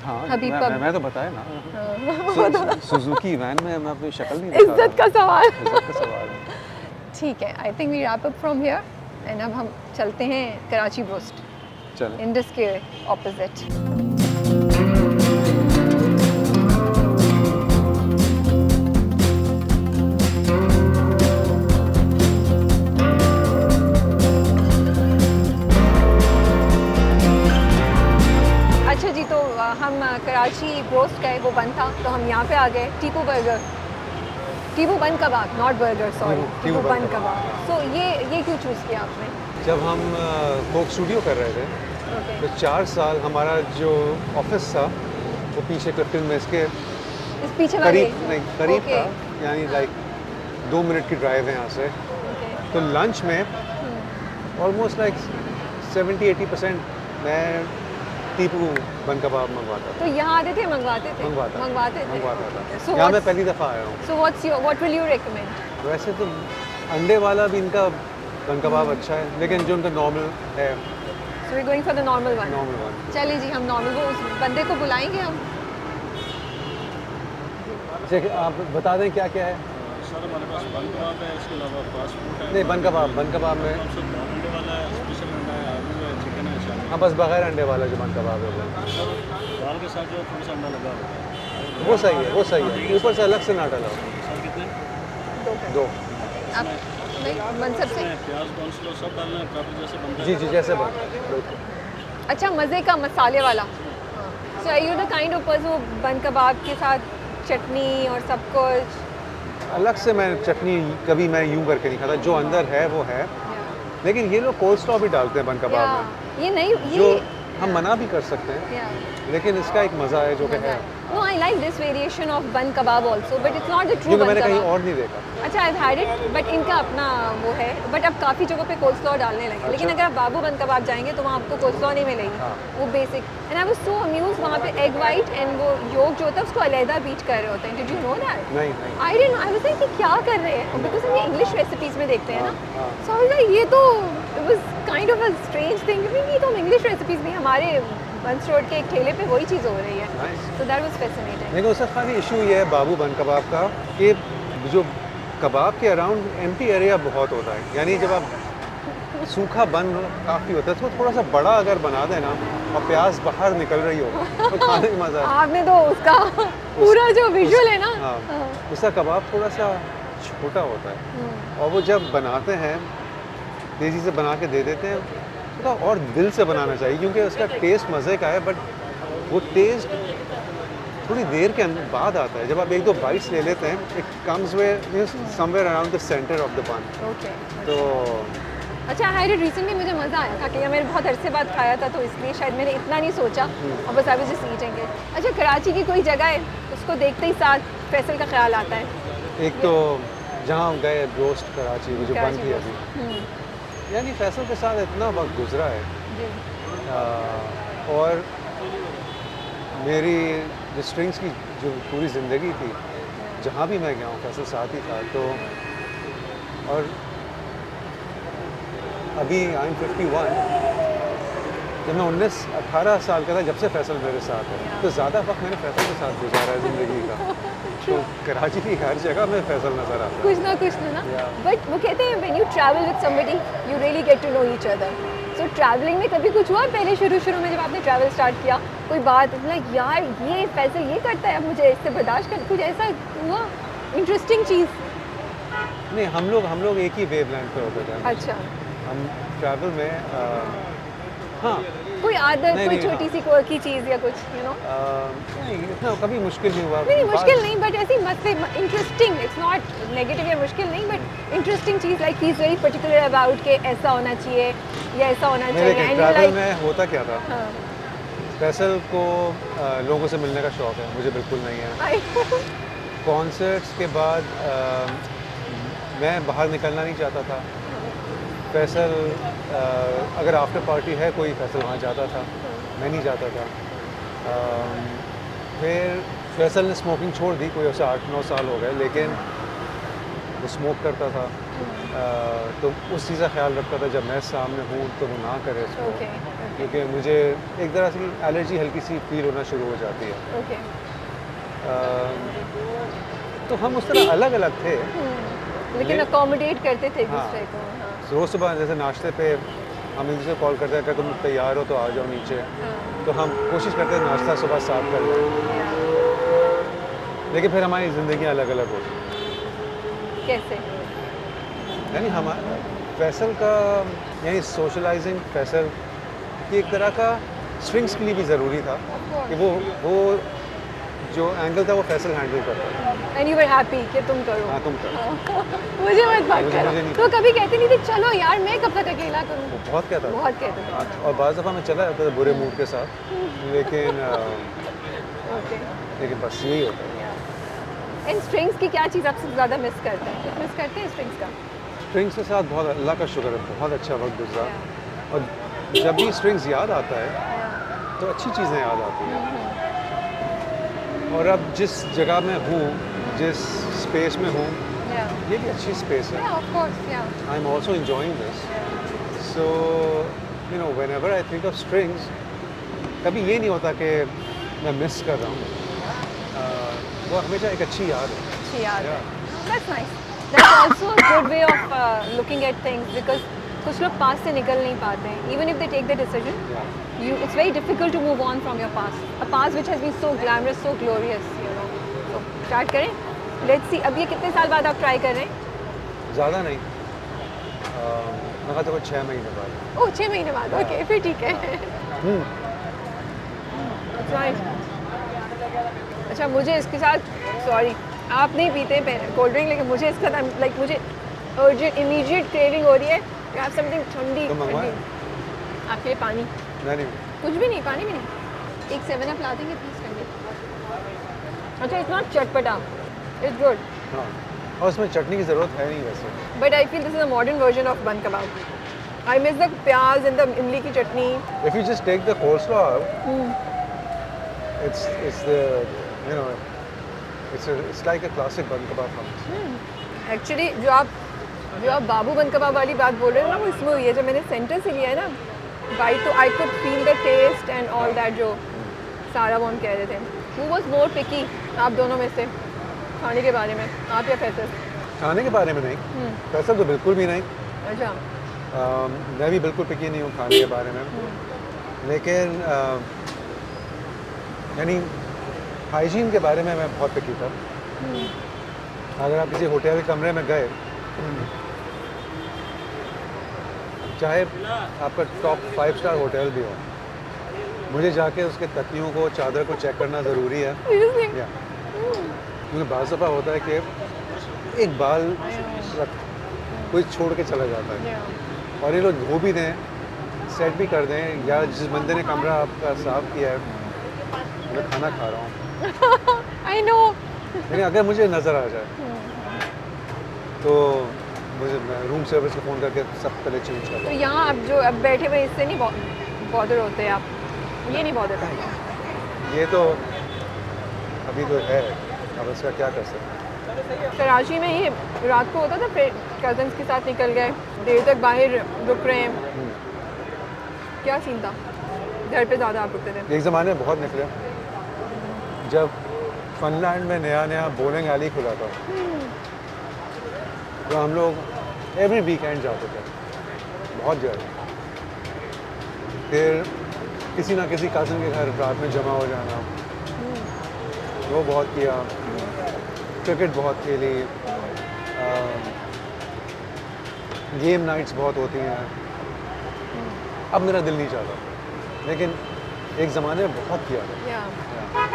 हाँ, अभी मैं तो बताया ना, सुजुकी वैन में मैं अपनी शक्ल नहीं दिखा इज्जत का सवाल। इज्जत का सवाल है। ठीक है, I think we wrap up from here and अब हम चलते हैं कराची रोस्ट, चलें। इंडस के ऑपोजिट। अच्छा जी, तो हम कराची रोस्ट गए, वो बंद था, तो हम यहाँ पे आ गए टीपू बर्गर, टीपू बन कबाब, नॉट बर्गर, सॉरी, टीपू बन कबाब। सो ये क्यों चूज़ किया आपने? जब हम कोक स्टूडियो कर रहे थे तो 4 साल हमारा जो ऑफिस था वो पीछे क्लिफ्टन में इसके इस पीछे वाले करीब था, यानी लाइक 2 मिनट की ड्राइव है यहाँ से। तो लंच में ऑलमोस्ट लाइक 70-80% मैं टीपू बन कबाब मंगवाता था। तो यहाँ आते थे, मंगवाते थे? मंगवाता था। So यहाँ मैं पहली दफ़ा आया हूँ। So what will you recommend? वैसे तो अंडे वाला भी इनका बन कबाब अच्छा है, लेकिन जो उनका नॉर्मल है। So we're going for the normal one. Normal one. चलिए जी, हम नॉर्मल, वो उस बंदे को बुलाएंगे हम। ठीक, आप बता दें क्या क्या है। सर हमारे पास बन कबाब है, इसके अलावा फास्ट फूड है। नहीं, बन कबाब में अंडे वाला है, स्पेशल अंडा है, आलू है, चिकन है, शामिल। हाँ, बस बगैर अंडे वाला जो बन कबाब है दाल के साथ जो थोड़ा सा अंडा लगा होता है वो सही है, ऊपर से अलग से ना डाला हो। सर कितने? 2। आप नहीं, मनसब से। प्याज कौन सब डालना है प्रॉपर जैसे बनता है? जी जैसे बन। अच्छा, मज़े का मसाले वाला। So are you the kind of person वो बन कबाब के साथ चटनी और सब कुछ? अलग से मैं चटनी कभी मैं यूं करके नहीं खाता, जो अंदर है वो है, लेकिन ये लोग कोल्ड स्टॉक भी डालते हैं बन कबाब में, ये नहीं, जो ये हम मना भी कर सकते हैं, yeah. लेकिन इसका एक मज़ा है जो कि है। No, I like this variation of bun kebab also, but it's not the true क्योंकि bun मैंने कहीं kebab. और नहीं देखा। अच्छा, I've had it, but इनका अपना वो है, but अब काफ़ी जगहों पे कोल्ड स्लॉ डालने लगे। अच्छा। लेकिन अगर आप बाबू बन कबाब जाएंगे तो वहाँ आपको कोल्ड स्लॉ नहीं मिलेगी, हाँ। वो basic. And I was so amused, वहाँ पे एग वाइट एंड वो योग जो होता है उसको अलहदा बीट कर रहे होते हैं। Did you know that? नहीं। I didn't, I was like कि क्या कर रहे हैं, बिकॉज हम ये इंग्लिश रेसिपीज में देखते हैं ना। हाँ। सो आई वाज लाइक ये तो it was kind of a strange thing, क्योंकि ये तो हम इंग्लिश रेसिपीज में हमारे बंस रोड के एक ठेले पे वही चीज़ हो रही है। Nice. So that was fascinating. लेकिन उसका खाली इशू ये है बाबू बन कबाब का कि जो कबाब के अराउंड एम्प्टी एरिया बहुत होता है, यानी जब आप सूखा बन काफ़ी होता है तो थोड़ा सा बड़ा अगर बना दें ना और प्याज बाहर निकल रही हो तो खाने में मज़ा है। आपने तो उसका पूरा जो विजुअल है ना, हाँ, उसका कबाब थोड़ा सा छोटा होता है और वो जब बनाते हैं तेज़ी से बना के दे देते हैं, थोड़ा और दिल से बनाना चाहिए क्योंकि उसका टेस्ट मज़े का है, बट वो टेस्ट थोड़ी देर के बाद आता है। जब आप 1-2 बाइट्स ले लेते हैं, it comes with somewhere around the centre of the बन। ओके। तो अच्छा, आई हैड रिसेंटली, मुझे मज़ा आया था कि मैंने बहुत अरसे बाद खाया था, तो इसलिए शायद मैंने इतना नहीं सोचा और बस अभी जस्ट ईटिंग इट। अच्छा, कराची की कोई जगह है उसको देखते ही साथ फैसल का ख्याल आता है? एक तो जहाँ गए रोस्ट कराची, वो जो बन कराची की रोस्ट। अभी, यानी फैसल के साथ इतना वक्त गुजरा है। जी। और मेरी जो स्ट्रिंग्स की जो पूरी ज़िंदगी थी, जहाँ भी मैं गया हूँ फैसल साथ ही था। तो और अभी आई एम 51, जब मैं 19-18 साल का था जब से फैसल मेरे साथ है, तो ज़्यादा वक्त मैंने फैसल के साथ गुजारा है ज़िंदगी का। तो कराची की हर जगह में फैसल नज़र आता है। कुछ ना Yeah. बट वो कहते हैं when you travel with somebody you really get to know each other. So travelling में कभी कुछ हुआ पहले शुरू में जब आपने ट्रैवल स्टार्ट किया, कोई बात लाइक यार ये फैसल ये करता है, अब मुझे इससे बर्दाश्त कर, कुछ ऐसा हुआ इंटरेस्टिंग चीज़? नहीं, हम लोग एक ही वेवलेंथ पे होते थे। अच्छा, हम ट्रैवल में हाँ, कोई आदत, नहीं, कोई नहीं, छोटी हाँ। सी quirky चीज़ या कुछ नहीं, इतना कभी मुश्किल नहीं हुआ। नहीं, मुश्किल बात- नहीं, बट ऐसी मस्त इंटरेस्टिंग, इट्स नॉट नेगेटिव या मुश्किल नहीं, but interesting cheese like he is very particular about के ऐसा होना चाहिए या ऐसा होना मेरे चाहिए, एंड यू ट्रैवल लाइक। में होता क्या था, हाँ, फैसल को लोगों से मिलने का शौक है, मुझे बिल्कुल नहीं है। कॉन्सर्ट्स के बाद मैं बाहर निकलना नहीं चाहता था। फैसल अगर आफ्टर पार्टी है कोई, फैसल वहाँ जाता था, मैं नहीं जाता था। फिर फैसल ने स्मोकिंग छोड़ दी, कोई उसे 8-9 साल हो गए, लेकिन वो स्मोक करता था। तो उस चीज़ का ख्याल रखता था जब मैं सामने हूँ तो वो ना करे इसको, ओके क्योंकि मुझे एक तरह से एलर्जी हल्की सी फील होना शुरू हो जाती है। ओके। तो हम उस तरह अलग अलग थे। लेकिन अकोमोडेट करते थे एक हाँ। दूसरे को। हाँ, रोज़ सुबह जैसे नाश्ते पे हम एक दूसरे को कॉल करते हैं, अगर तुम तैयार हो तो आ जाओ नीचे। हाँ, तो हम कोशिश करते हैं नाश्ता सुबह साथ कर लें, लेकिन फिर हमारी ज़िंदगियाँ अलग अलग होती। कैसे? यानी हम फैसल का यानी सोशलाइजिंग फैसल की एक तरह का स्ट्रिंग्स के लिए भी ज़रूरी था कि वो जो एंगल था वो फैसल हैंडल करता था। एंड यू वर हैप्पी कि तुम करो। हाँ, तुम करो। मुझे मत बात मुझे करो। नहीं। तो कभी कहते नहीं थे चलो यार मैं कब तक अकेला करूँ? वो बहुत कहता था। बहुत कहते थे। हाँ, और बाज़ दफ़ा मैं चला जाता था बुरे मूड के साथ, लेकिन ओके। लेकिन बस यही होता है। इन स्ट्रिंग्स की क्या चीज़ आप सबसे ज़्यादा मिस करते हैं? कुछ मिस करते हैं स्ट्रिंग्स का? स्ट्रिंग्स के साथ बहुत अल्लाह का शुक्र है, बहुत अच्छा वक्त गुजरा। और जब भी स्ट्रिंग्स याद आता है तो अच्छी चीज़ें याद आती हैं। और अब जिस जगह में हूँ, जिस स्पेस में हूँ, ये भी अच्छी स्पेस है। ऑफ कोर्स, या। I am also enjoying this. So, you know, whenever I think of strings, कभी ये नहीं होता कि मैं मिस कर रहा हूँ। वो हमेशा एक अच्छी याद है। अच्छी याद है। Yeah. That's nice. That's also a good way of looking at things because कुछ लोग पास से निकल नहीं पाते हैं. Even if they take the decision, Yeah. it's very difficult to move on from your past. A past which has been so glamorous, so glorious, you know. So start करें. Let's see. अब ये कितने साल बाद आप try कर रहे हैं? ज़्यादा नहीं। मैं कहता हूँ 6 महीने बाद। ओह 6 महीने बाद. Okay, फिर ठीक है. That's right. अच्छा मुझे इसके साथ सॉरी आप नहीं पीते कोल्ड ड्रिंक लेकिन मुझे इसके साथ लाइक मुझे अर्जेंट इमीडिएट क्रेविंग हो रही है. You have something ठंडी तो मंगवाएं? आपके लिए पानी नहीं कुछ भी नहीं पानी भी नहीं एक 7 अप ला देंगे प्लीज ठंडी. अच्छा इट्स नॉट चटपटा इट्स गुड हाँ, और इसमें चटनी की ज़रूरत है नहीं वैसे। But I feel this is a modern version of बन कबाब. आई मिस द प्याज एंड द इमली की चटनी. If you just take the coleslaw out, it's the you know it's like a classic bun kebab from us. Actually जो आप बाबू बन कबाब वाली बात बोल रहे हो ना वो इसमें हुई है. जब मैंने सेंटर से लिया है ना बाइट तो I could feel the taste and all that जो सारा वो हम कह रहे थे. हु वाज मोर पिकी आप दोनों में से खाने के बारे में, आप या फैसल? खाने के बारे में नहीं, फैसल तो बिल्कुल भी नहीं. अच्छा मैं भी बिल्कुल पिकी नहीं हूँ खाने के बारे में, लेकिन यानी हाइजीन के बारे में मैं बहुत पिकी था. अगर आप किसी होटल के कमरे में गए, चाहे आपका टॉप 5 स्टार होटल भी हो, मुझे जाके उसके तकियों को, चादर को चेक करना ज़रूरी है। Seriously? या क्योंकि बाज़ दफ़ा होता है कि एक बाल कोई छोड़ के चला जाता है Yeah. और ये लोग धो भी दें, सेट भी कर दें, या जिस बंदे ने कमरा आपका साफ़ किया है, मैं खाना खा रहा हूँ, I know. लेकिन अगर मुझे नज़र आ जाए तो मुझे मैं रूम सर्विस को फ़ोन करके सब पहले चेंज कर तो दूँ। यहाँ आप जो अब बैठे हुए इससे नहीं बॉदर होते आप, ये नहीं बॉदर करते। ये तो अभी तो है, अब इसका क्या कर सकते हैं। कराची में ये रात को होता था, फिर कजन्स के साथ निकल गए, देर तक बाहर रुक रहे हैं, क्या सीन था? घर पे ज़्यादा आप रुकते थे? एक ज़माने में बहुत निकले, जब फिनलैंड में नया नया बोलिंग एली खुला था, तो हम लोग एवरी वीकेंड जाते थे, बहुत ज़्यादा। फिर किसी ना किसी कज़न के घर रात में जमा हो जाना, वो बहुत किया। क्रिकेट बहुत खेली, गेम नाइट्स बहुत होती हैं। अब मेरा दिल नहीं चाहता, लेकिन एक ज़माने में बहुत किया था। Yeah.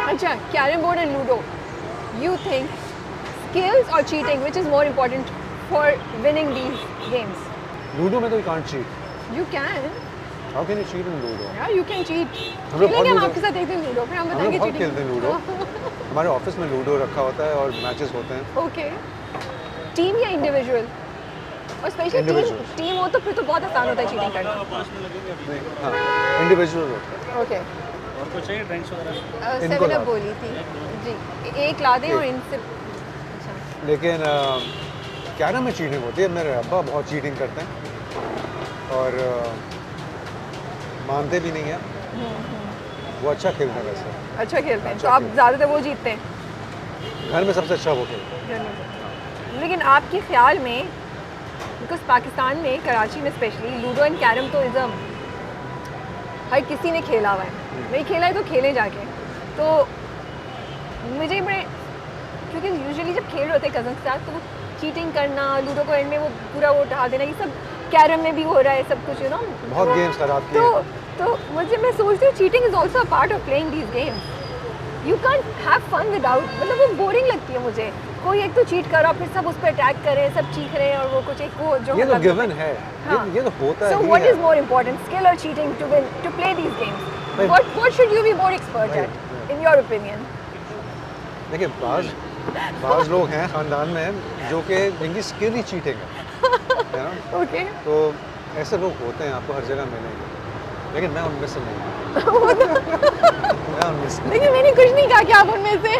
अच्छा, carrom board and ludo, you think skills और cheating which is more important for winning these games? Ludo में तो you can't cheat. You can, how can you cheat in ludo? या यू कैन चीट। हम लोग खेलेंगे हम बहुत आपके साथ एक दिन लूडो, फिर हम हम लोग बताएंगे बहुत खेलते हैं लूडो। हमारे ऑफिस में लूडो रखा होता है और मैचेस होते हैं। ओके, टीम या इंडिविजुअल? और स्पेशली Individual. टीम हो तो फिर तो बहुत आसान होता है चीटिंग करना। पास में लगेंगे अभी। नहीं, हाँ, इंडिविजुअल होता है। ओके, और कुछ चाहिए ड्रिंक्स वगैरह? इनको 7 ला अप दो। बोली थी जी, एक ला दें और एक। इनसे अच्छा। लेकिन कैरम में चीटिंग होती है। मेरे अब्बा बहुत चीटिंग करते हैं और मानते भी नहीं हैं। वो अच्छा खेलते हैं वैसे, अच्छा खेलते हैं, तो अच्छा आप खेलते हैं। ज़्यादातर वो जीतते हैं घर में सबसे अच्छा वो खेलते हैं। घर में। लेकिन आपके ख्याल में, बिकॉज पाकिस्तान में, कराची में स्पेशली, लूडो एंड कैरम तो इज़ हर किसी ने खेला हुआ है, नहीं खेला है तो खेले जाके। तो मुझे बड़े, क्योंकि यूजुअली जब खेल रहे होते हैं कज़न के साथ, तो वो चीटिंग करना, लूडो को एंड में वो पूरा वो उठा देना, ये सब कैरम में भी हो रहा है सब कुछ, यू नो। बहुत गेम्स खराब किए हैं। तो मैं सोचती हूँ cheating is also a part of playing these games. You can't have fun without, मतलब वो बोरिंग लगती है मुझे। कोई एक तो चीट कर रहा, फिर सब उस पर अटैक करें, सब चीख रहे हैं, और वो कुछ एक वो जो ये तो गिवन है, हाँ। ये तो होता So ही what है। is more important, skill or cheating to win, to play these games? Right. What should you be more expert Right, at, right. in your opinion? देखिए, बाज लोग हैं ख़ानदान में जो कि जिनकी स्किल ही चीटिंग है ना? Okay. तो ऐसे लोग होते हैं, आपको हर जगह मिलेंगे, लेकिन मैं उनमें से नहीं हूँ। मैं उनमें से लेकिन मैंने कुछ नहीं कहा कि आप उनमें से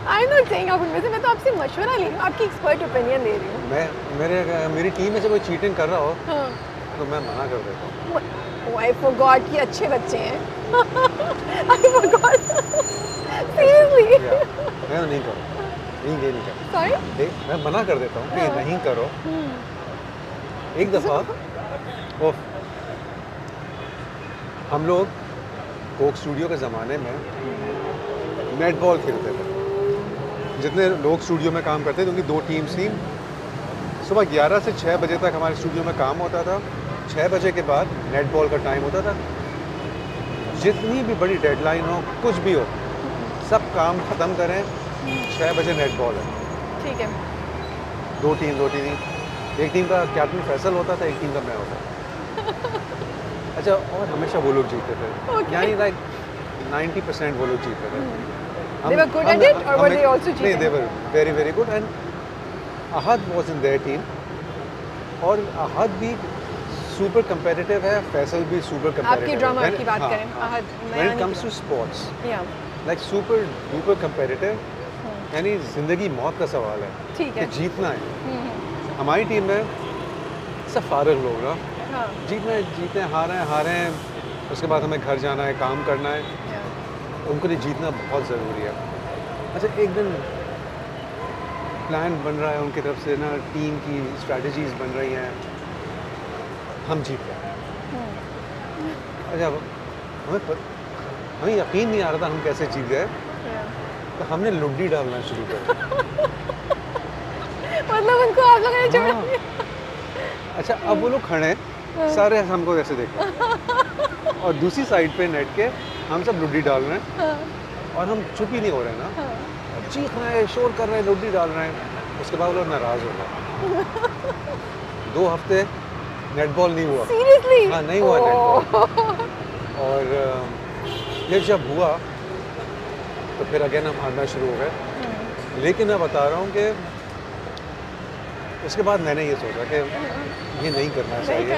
आई एम नॉट सेइंग आप उनमें से, मैं तो आपसे मशवरा ले रही हूँ, आपकी एक्सपर्ट ओपिनियन दे रही हूँ। मेरी टीम में से कोई चीटिंग कर रहा हो हाँ। तो मैं मना कर देता हूँ। आई फॉरगॉट कि अच्छे बच्चे हैं। I forgot seriously. या, मैं नहीं करूँ, ये नहीं करूँ। सॉरी, मैं मना कर देता हूँ कि ये नहीं करो। एक दफ़ा हम लोग कोक स्टूडियो के ज़माने में नेट बॉल खेलते थे। जितने लोग स्टूडियो में काम करते थे उनकी 2 टीम्स थी। सुबह 11 से 6 बजे तक हमारे स्टूडियो में काम होता था। 6 बजे के बाद नेट बॉल का टाइम होता था। जितनी भी बड़ी डेडलाइन हो, कुछ भी हो, सब काम ख़त्म करें, 6 बजे नेट बॉल है। ठीक है। 2 टीम एक टीम का कैप्टन फैसल होता था, एक टीम का मैं होता था। अच्छा, और हमेशा वो लोग जीते थे। Okay. यानी लाइक 90% वो लोग जीते थे। They were good at it, or were they also नहीं, cheating? they were very very good, and Ahad was in their team, और Ahad भी super competitive है, फैसल भी super competitive आपकी है। ड्रामा When- की बात हाँ, करें, हाँ। Ahad, When नया it comes to नहीं sports, या like super duper competitive, यानी ज़िंदगी मौत का सवाल है ठीक कि है। जीतना है। हमारी टीम में सब फारग लोग ना, हाँ, जीते हारे हैं, उसके बाद हमें घर जाना है, काम करना है, या। उनको लिए जीतना बहुत ज़रूरी है। अच्छा, एक दिन प्लान बन रहा है उनकी तरफ से ना, टीम की स्ट्रैटेजीज बन रही हैं, हम जीत गए। अच्छा, हमें यकीन नहीं आ रहा था हम कैसे जीत गए, तो हमने लुड्डी डालना शुरू कर मतलब उनको आप लोगों ने दिया। छोड़ा। हाँ। अच्छा, अब वो लोग खड़े हैं सारे हमको ऐसे देखते हैं और दूसरी साइड पे नेट के हम सब लुड्डी डाल रहे हैं और हम चुप ही नहीं हो रहे हैं ना, चीख रहे हैं, शोर कर रहे हैं, लुड्डी डाल रहे हैं। उसके बाद वो लोग नाराज़ हो गए। 2 हफ्ते नेटबॉल नहीं हुआ। सीरियसली? हाँ, नहीं हुआ नेटबॉल। और ये जब हुआ तो फिर अगेन हम हारना शुरू हो गए। लेकिन मैं बता रहा हूँ कि उसके बाद मैंने ये सोचा कि ये नहीं करना चाहिए।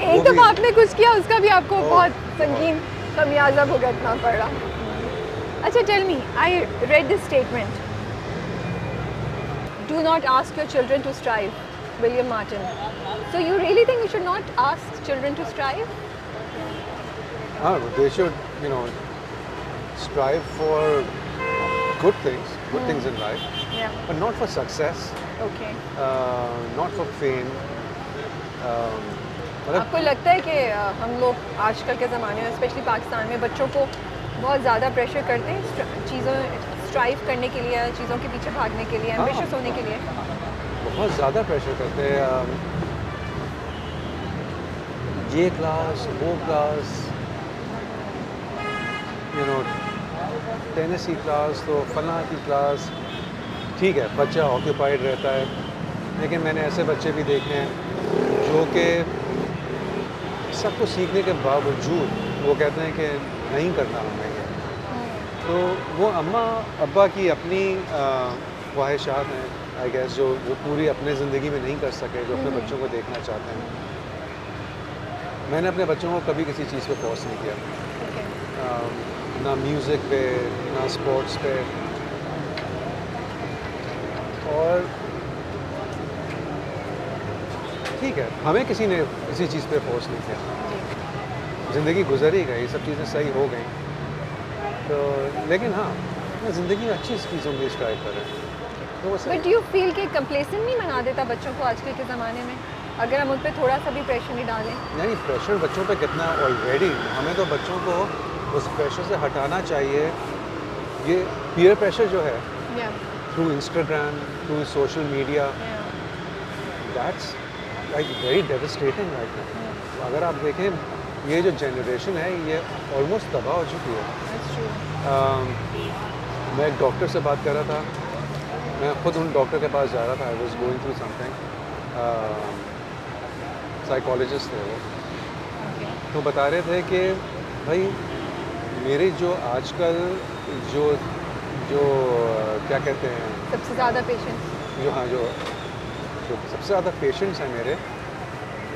एक वो दफा भी- आपने कुछ किया, उसका भी आपको ओह, बहुत संगीन खमियाजा भुगतना पड़ा। अच्छा, tell me, I read this statement, do not ask your children to strive, William Martin. So you really think we should not ask children to strive? हाँ, they should, you know, strive for good things in life, Yeah. but not for success, Okay. not for fame. मतलब आपको लगता है कि हम लोग आजकल के ज़माने में, स्पेशली पाकिस्तान में, बच्चों को बहुत ज़्यादा प्रेशर करते हैं चीज़ों स्ट्राइव करने के लिए, चीज़ों के पीछे भागने के लिए, एम्बिशियस होने के लिए? बहुत ज़्यादा प्रेशर करते हैं। ये क्लास, वो क्लास, यू नो, टेनिस की क्लास, तो फलां की क्लास। ठीक है, बच्चा ऑक्यूपाइड रहता है, लेकिन मैंने ऐसे बच्चे भी देखे हैं जो कि सब कुछ सीखने के बावजूद वो कहते हैं कि नहीं करना हमें ये। तो वो अम्मा अब्बा की अपनी ख्वाहिशात हैं, आई गेस, जो वो पूरी अपने ज़िंदगी में नहीं कर सके, जो अपने बच्चों को देखना चाहते हैं। मैंने अपने बच्चों को कभी किसी चीज़ पे फोर्स नहीं किया, Okay. ना म्यूज़िक पे, ना स्पोर्ट्स पे। और ठीक है, हमें किसी ने किसी चीज़ पे फोर्स नहीं किया। ज़िंदगी गुजर ही गई, सब चीज़ें सही हो गई। तो लेकिन हाँ, ज़िंदगी में अच्छी चीज़ों के लिए स्ट्राइव करें तो वो सही। बट यू फील कि कंप्लेसेंट नहीं बना देता बच्चों को आजकल के ज़माने में, अगर हम उन पर थोड़ा सा भी प्रेशर नहीं डालें? नहीं, प्रेशर बच्चों पे कितना ऑलरेडी, हमें तो बच्चों को उस प्रेशर से हटाना चाहिए। ये पीयर प्रेशर जो है Yeah. Through Instagram, through social media, Yeah. That's like very devastating right now. अगर आप देखें, ये जो जनरेशन है ये ऑलमोस्ट तबाह हो चुकी है। That's true. मैं एक डॉक्टर से बात कर रहा था, मैं खुद उन डॉक्टर के पास जा रहा था। I was going through something, psychologist थे वो, Okay. तो बता रहे थे कि भाई मेरे जो आजकल जो जो क्या कहते हैं, सबसे ज़्यादा पेशेंस? जो हाँ जो सबसे ज़्यादा पेशेंट्स हैं मेरे,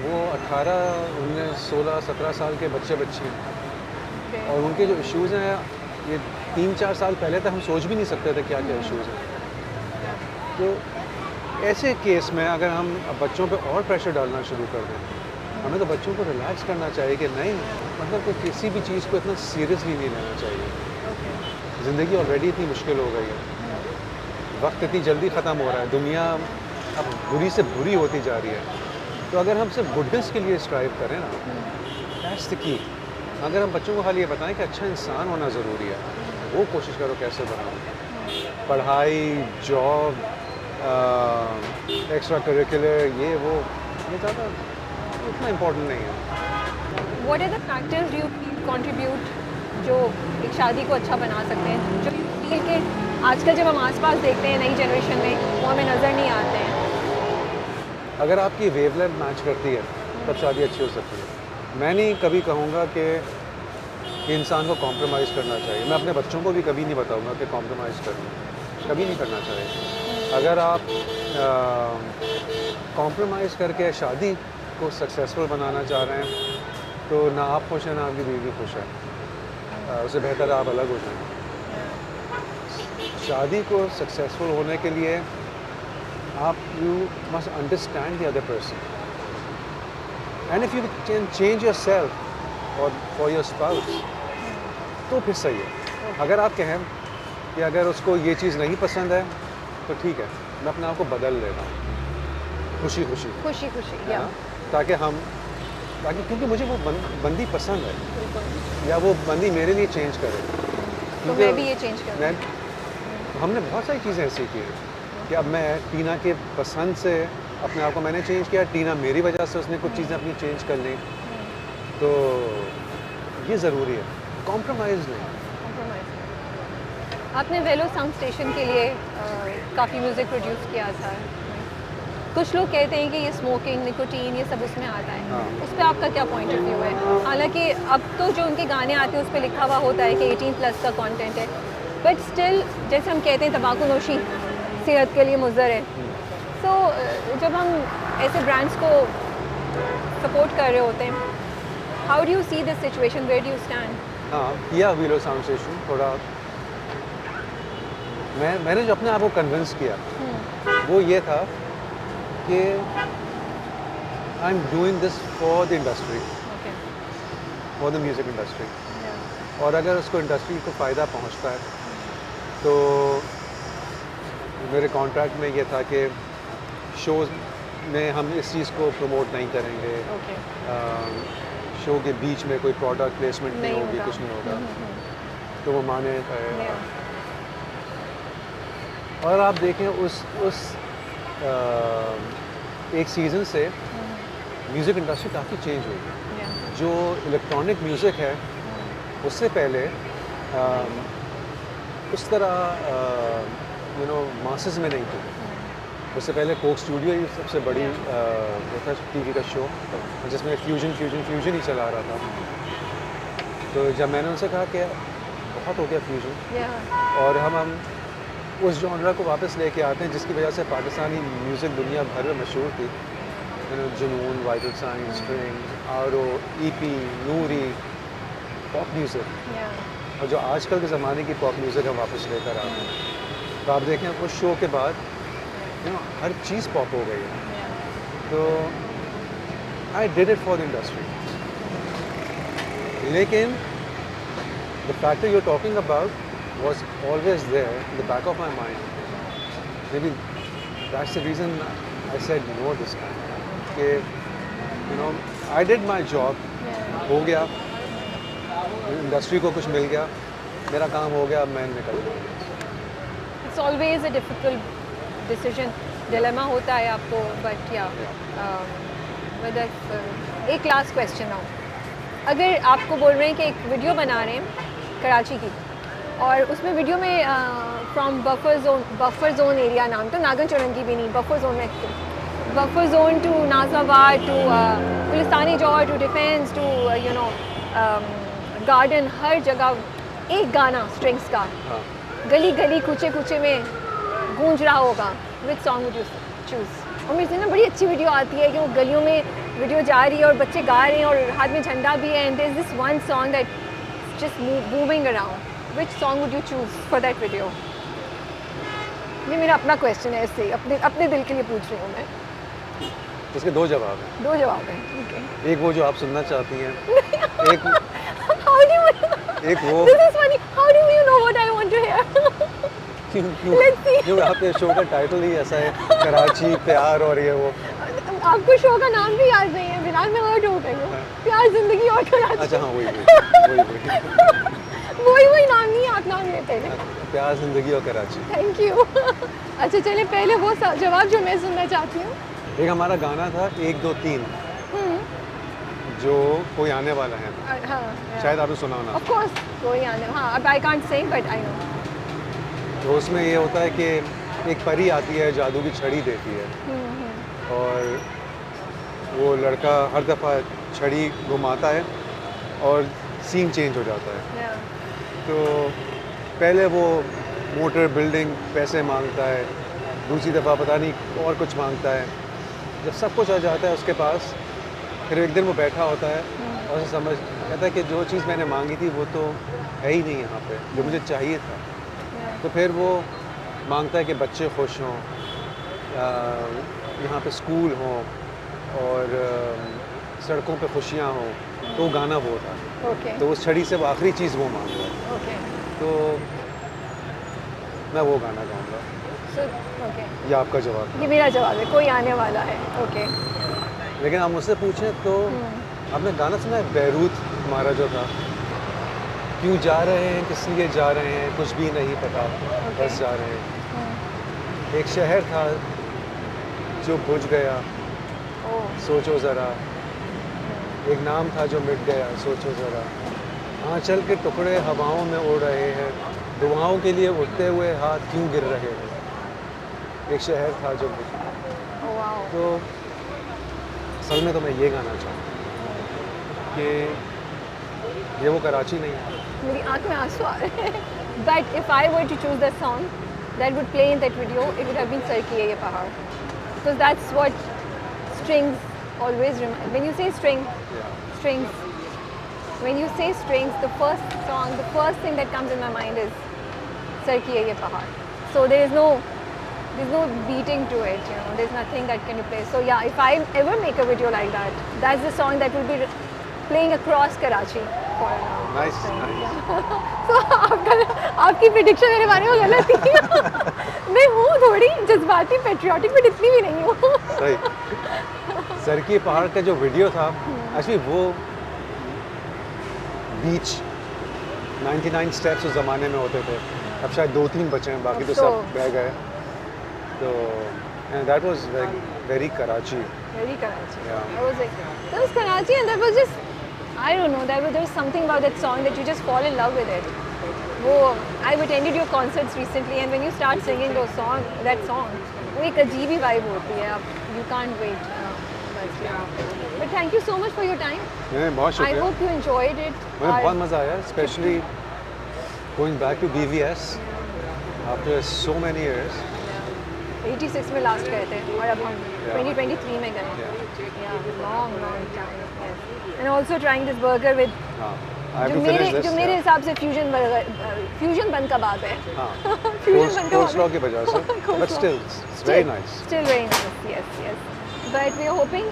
वो 18, 19, 16, 17 साल के बच्चे हैं। Okay. और उनके जो इश्यूज़ हैं, ये 3-4 साल पहले तक हम सोच भी नहीं सकते थे क्या क्या इश्यूज़ हैं। तो ऐसे केस में अगर हम बच्चों पे और प्रेशर डालना शुरू कर दें, हमें तो बच्चों को रिलैक्स करना चाहिए कि नहीं, मतलब कि किसी भी चीज़ को इतना सीरियसली नहीं लेना चाहिए। Okay. ज़िंदगी ऑलरेडी इतनी मुश्किल हो गई है, वक्त इतनी जल्दी ख़त्म हो रहा है, दुनिया अब बुरी से बुरी होती जा रही है। तो अगर हम सिर्फ गुडनेस के लिए स्ट्राइव करें ना, दैट्स द की। अगर हम बच्चों को खाली ये बताएं कि अच्छा इंसान होना ज़रूरी है, वो कोशिश करो कैसे बनाओ। पढ़ाई, जॉब, एक्स्ट्रा करिकुलर, ये ज़्यादा इतना इम्पोर्टेंट नहीं है। What are the factors do you feel contribute जो एक शादी को अच्छा बना सकते हैं, जो फील के आजकल जब हम आसपास देखते हैं नई जनरेशन में, वो हमें नज़र नहीं आते हैं? अगर आपकी वेवलेंथ मैच करती है तब शादी अच्छी हो सकती है। मैं नहीं कभी कहूँगा कि इंसान को कॉम्प्रोमाइज़ करना चाहिए। मैं अपने बच्चों को भी कभी नहीं बताऊँगा कि कॉम्प्रोमाइज़ करना, कभी नहीं करना चाहिए। अगर आप कॉम्प्रोमाइज़ करके शादी को सक्सेसफुल बनाना चाह रहे हैं, तो ना आप खुश हैं ना आपकी बीवी खुश है। उससे बेहतर आप अलग हो जाएं। शादी को सक्सेसफुल होने के लिए आप you must understand the other person, and if you can change your self और फॉर योर स्पाउस तो फिर सही है। अगर आप कहें कि अगर उसको ये चीज़ नहीं पसंद है तो ठीक है, मैं अपने आप को बदल लेता हूँ खुशी खुशी, खुशी खुशी, है या ना? ताकि क्योंकि मुझे वो बंदी पसंद है, बिल्कुल। या वो बंदी मेरे लिए चेंज करे। तो क्योंकि मैं भी ये चेंज करूँ। हमने बहुत सारी चीज़ें ऐसी की हैं कि अब मैं टीना के पसंद से अपने आप को मैंने चेंज किया, टीना मेरी वजह से उसने कुछ चीज़ें अपनी चेंज कर ली, तो ये ज़रूरी है, कॉम्प्रोमाइज़ नहीं। आपने वेलो साउंड स्टेशन के लिए काफ़ी म्यूज़िक प्रोड्यूस किया था। कुछ लोग कहते हैं कि ये स्मोकिंग, निकोटीन, ये सब उसमें आता है। हाँ। उस पर आपका क्या पॉइंट ऑफ व्यू है? हालांकि अब तो जो उनके गाने आते हैं उस पर लिखा हुआ होता है कि 18+ का कंटेंट है, बट स्टिल जैसे हम कहते हैं तंबाकू नोशी सेहत के लिए मुज़र है। सो जब हम ऐसे ब्रांड्स को सपोर्ट कर रहे होते हैं, how do you see this situation, where do you stand? हाँ, किया वेलो साउंड स्टेशन थोड़ा, मैंने जो अपने आप को कन्विंस किया वो ये था कि I am doing this for the industry, for the music industry, और अगर उसको इंडस्ट्री को फ़ायदा पहुंचता है तो मेरे कॉन्ट्रैक्ट में ये था कि शोज़ में हम इस चीज़ को प्रमोट नहीं करेंगे, शो के बीच में कोई प्रोडक्ट प्लेसमेंट नहीं होगी, कुछ नहीं होगा, तो वो माने गए। और आप देखें उस एक सीज़न से म्यूज़िक इंडस्ट्री काफ़ी चेंज हुई है। जो इलेक्ट्रॉनिक म्यूज़िक है उससे पहले उस तरह मासेस में नहीं थी। उससे पहले कोक स्टूडियो ही सबसे बड़ी वो था टीवी का शो, जिसमें फ्यूजन ही चला रहा था। तो जब मैंने उनसे कहा कि बहुत हो गया फ्यूजन और हम उस जॉनरा को वापस लेके आते हैं जिसकी वजह से पाकिस्तानी म्यूज़िक दुनिया भर में मशहूर थी, जुनून, वाइटल साइंस, स्ट्रिंग्स, आरो, ईपी, नूरी, पॉप म्यूज़िक, और जो आजकल के ज़माने की पॉप म्यूज़िक हम वापस लेकर आते हैं। तो आप देखें उस शो के बाद हर चीज़ पॉप हो गई है। तो I did it for the industry, लेकिन the factor you are talking about was always there in the back of my mind. Maybe that's the reason I said no this time. कि I did my job, हो गया, industry को कुछ मिल गया, मेरा काम हो गया, अब मैं निकल गया। It's always a difficult decision, dilemma होता है आपको, but whether एक लास्ट क्वेश्चन हो, अगर आपको बोल रहे हैं कि एक वीडियो बना रहे हैं कराची की, और उसमें वीडियो में फ्रॉम बफर जोन एरिया, नाम तो नागन चौरंगी भी नहीं, बफर जोन में, buffer zone to Nazimabad to Gulistan-e-Jauhar to Defence to Garden, हर जगह एक गाना स्ट्रिंग्स का गली गली कूचे कूचे में गूंज रहा होगा, which song would you choose? और मुझे ना बड़ी अच्छी वीडियो आती है कि वो गलियों में वीडियो जा रही है और बच्चे गा रहे हैं और हाथ में झंडा भी है, and there is this one song that just moving around. Which song would you choose for that video? ये मेरा अपना क्वेश्चन है, ऐसे अपने दिल के लिए पूछ रही हूँ मैं। इसके दो जवाब हैं। दो जवाब हैं, okay. एक वो जो आप सुनना चाहती हैं, एक How do you? एक वो। This is funny. How do you know what I want to hear? क्यों आपके शो का टाइटल ही ऐसा है, कराची प्यार और ये वो। आपको शो का नाम भी याद नहीं है, बिना में हर्ट हो गई हूँ। प्यार जिंदगी और कराची। अच्छा हाँ, वही वही नाम नहीं, आप नाम लेते हैं। प्यार जिंदगी और कराची। Thank you. अच्छा चलिए, पहले वो जवाब जो मैं सुनना चाहती हूँ। एक हमारा गाना था 1 2 3 जो कोई आने वाला है, हाँ, शायद आपने सुना होना। ऑफ कोर्स कोई आने, हाँ, अब I can't Singh but I know. तो उसमें ये होता है कि एक परी आती है, जादू की छड़ी देती है, और वो लड़का हर दफ़ा छड़ी घुमाता है और सीन चेंज हो जाता है। तो पहले वो मोटर, बिल्डिंग, पैसे मांगता है, दूसरी दफ़ा पता नहीं और कुछ मांगता है। जब सब कुछ आ जाता है उसके पास, फिर एक दिन वो बैठा होता है और समझ कहता है कि जो चीज़ मैंने मांगी थी वो तो है ही नहीं यहाँ पे, जो मुझे चाहिए था। तो फिर वो मांगता है कि बच्चे खुश हों, यहाँ पे स्कूल हों और सड़कों पे खुशियाँ हों। तो गाना वो था। तो उस छड़ी से वो आखिरी चीज़ वो मांगता है। तो मैं वो गाना गाऊंगा। ये आपका जवाब है। ये मेरा जवाब है, कोई आने वाला है। ओके। लेकिन आप मुझसे पूछें तो आपने गाना सुना है बैरूत हमारा जो था, क्यों जा रहे हैं, किस लिए जा रहे हैं, कुछ भी नहीं पता, बस जा रहे हैं। एक शहर था जो बुझ गया ओह सोचो ज़रा, एक नाम था जो मिट गया सोचो ज़रा, आंचल के टुकड़े हवाओं में उड़ रहे हैं, दुआओं के लिए उठते हुए हाथ क्यों गिर रहे हैं, एक शहर था जो बुझ गया। ओह वाओ तो असल में तो मैं ये गाना चाहूँ कि ये वो कराची नहीं है। मेरी आंख में आंसू आ रहे हैं but if I were to choose the song that would play in that video it would have been सर किए ये पहाड़ because that's what strings always remind when you say strings when you say strings the first thing that comes in my mind is sir kiye ye pahad so there's no beating to it, you know, there's nothing that can replace. So yeah, if I ever make a video like that, that's the song that will be playing across Karachi for Nice, nice. so आपकी prediction मेरे बारे में गलत थी मैं हूँ थोड़ी जज्बाती पेट्रियाटिक बट इतनी भी नहीं हूँ सही। सर की पहाड़ का जो वीडियो था एक्चुअली वो बीच 99 स्टेप्स उस ज़माने में होते थे, अब शायद 2-3 बचे हैं, बाकी तो सब बह गए। तो that was very Karachi. Very Karachi. Yeah. That was Karachi, and that was just, I don't know, there was something about that song that you just fall in love with it. I've attended your concerts recently, and when you start singing that song, वो एक अजीब ही vibe होती है. You can't wait. But thank you so much for your time. बहुत I शुक्रिया। hope you enjoyed it. मुझे बहुत मज़ा आया, specially going back to BVS after so many years. 86 में लास्ट गए थे और अब हम 2023 में गए long time yes. and also trying this burger with जो मेरे हिसाब से फ्यूजन बन कबाब है फ्यूजन बन coleslaw की वजह से, but still it's very nice. Still very nice, yes. But we are hoping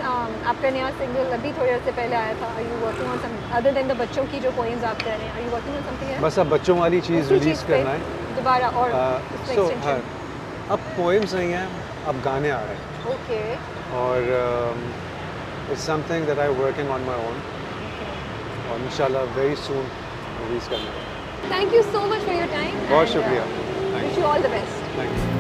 आपका नया सिंगल अभी थोड़े अर्से पहले आया था. Are you working on some other than the बच्चों की जो poems आप कह रहे हैं? Are you working on something else? बस अब बच्चों वाली चीज़ रिलीज करना है दोबारा और सो हाँ, अब पोएम्स नहीं हैं, अब गाने आ रहे हैं ओके और it's something that I working on my own और इंशाल्लाह वेरी सून रिलीज करना है। Thank you so much for your time बहुत शुक्रिया। Wish you all the best. Thank you.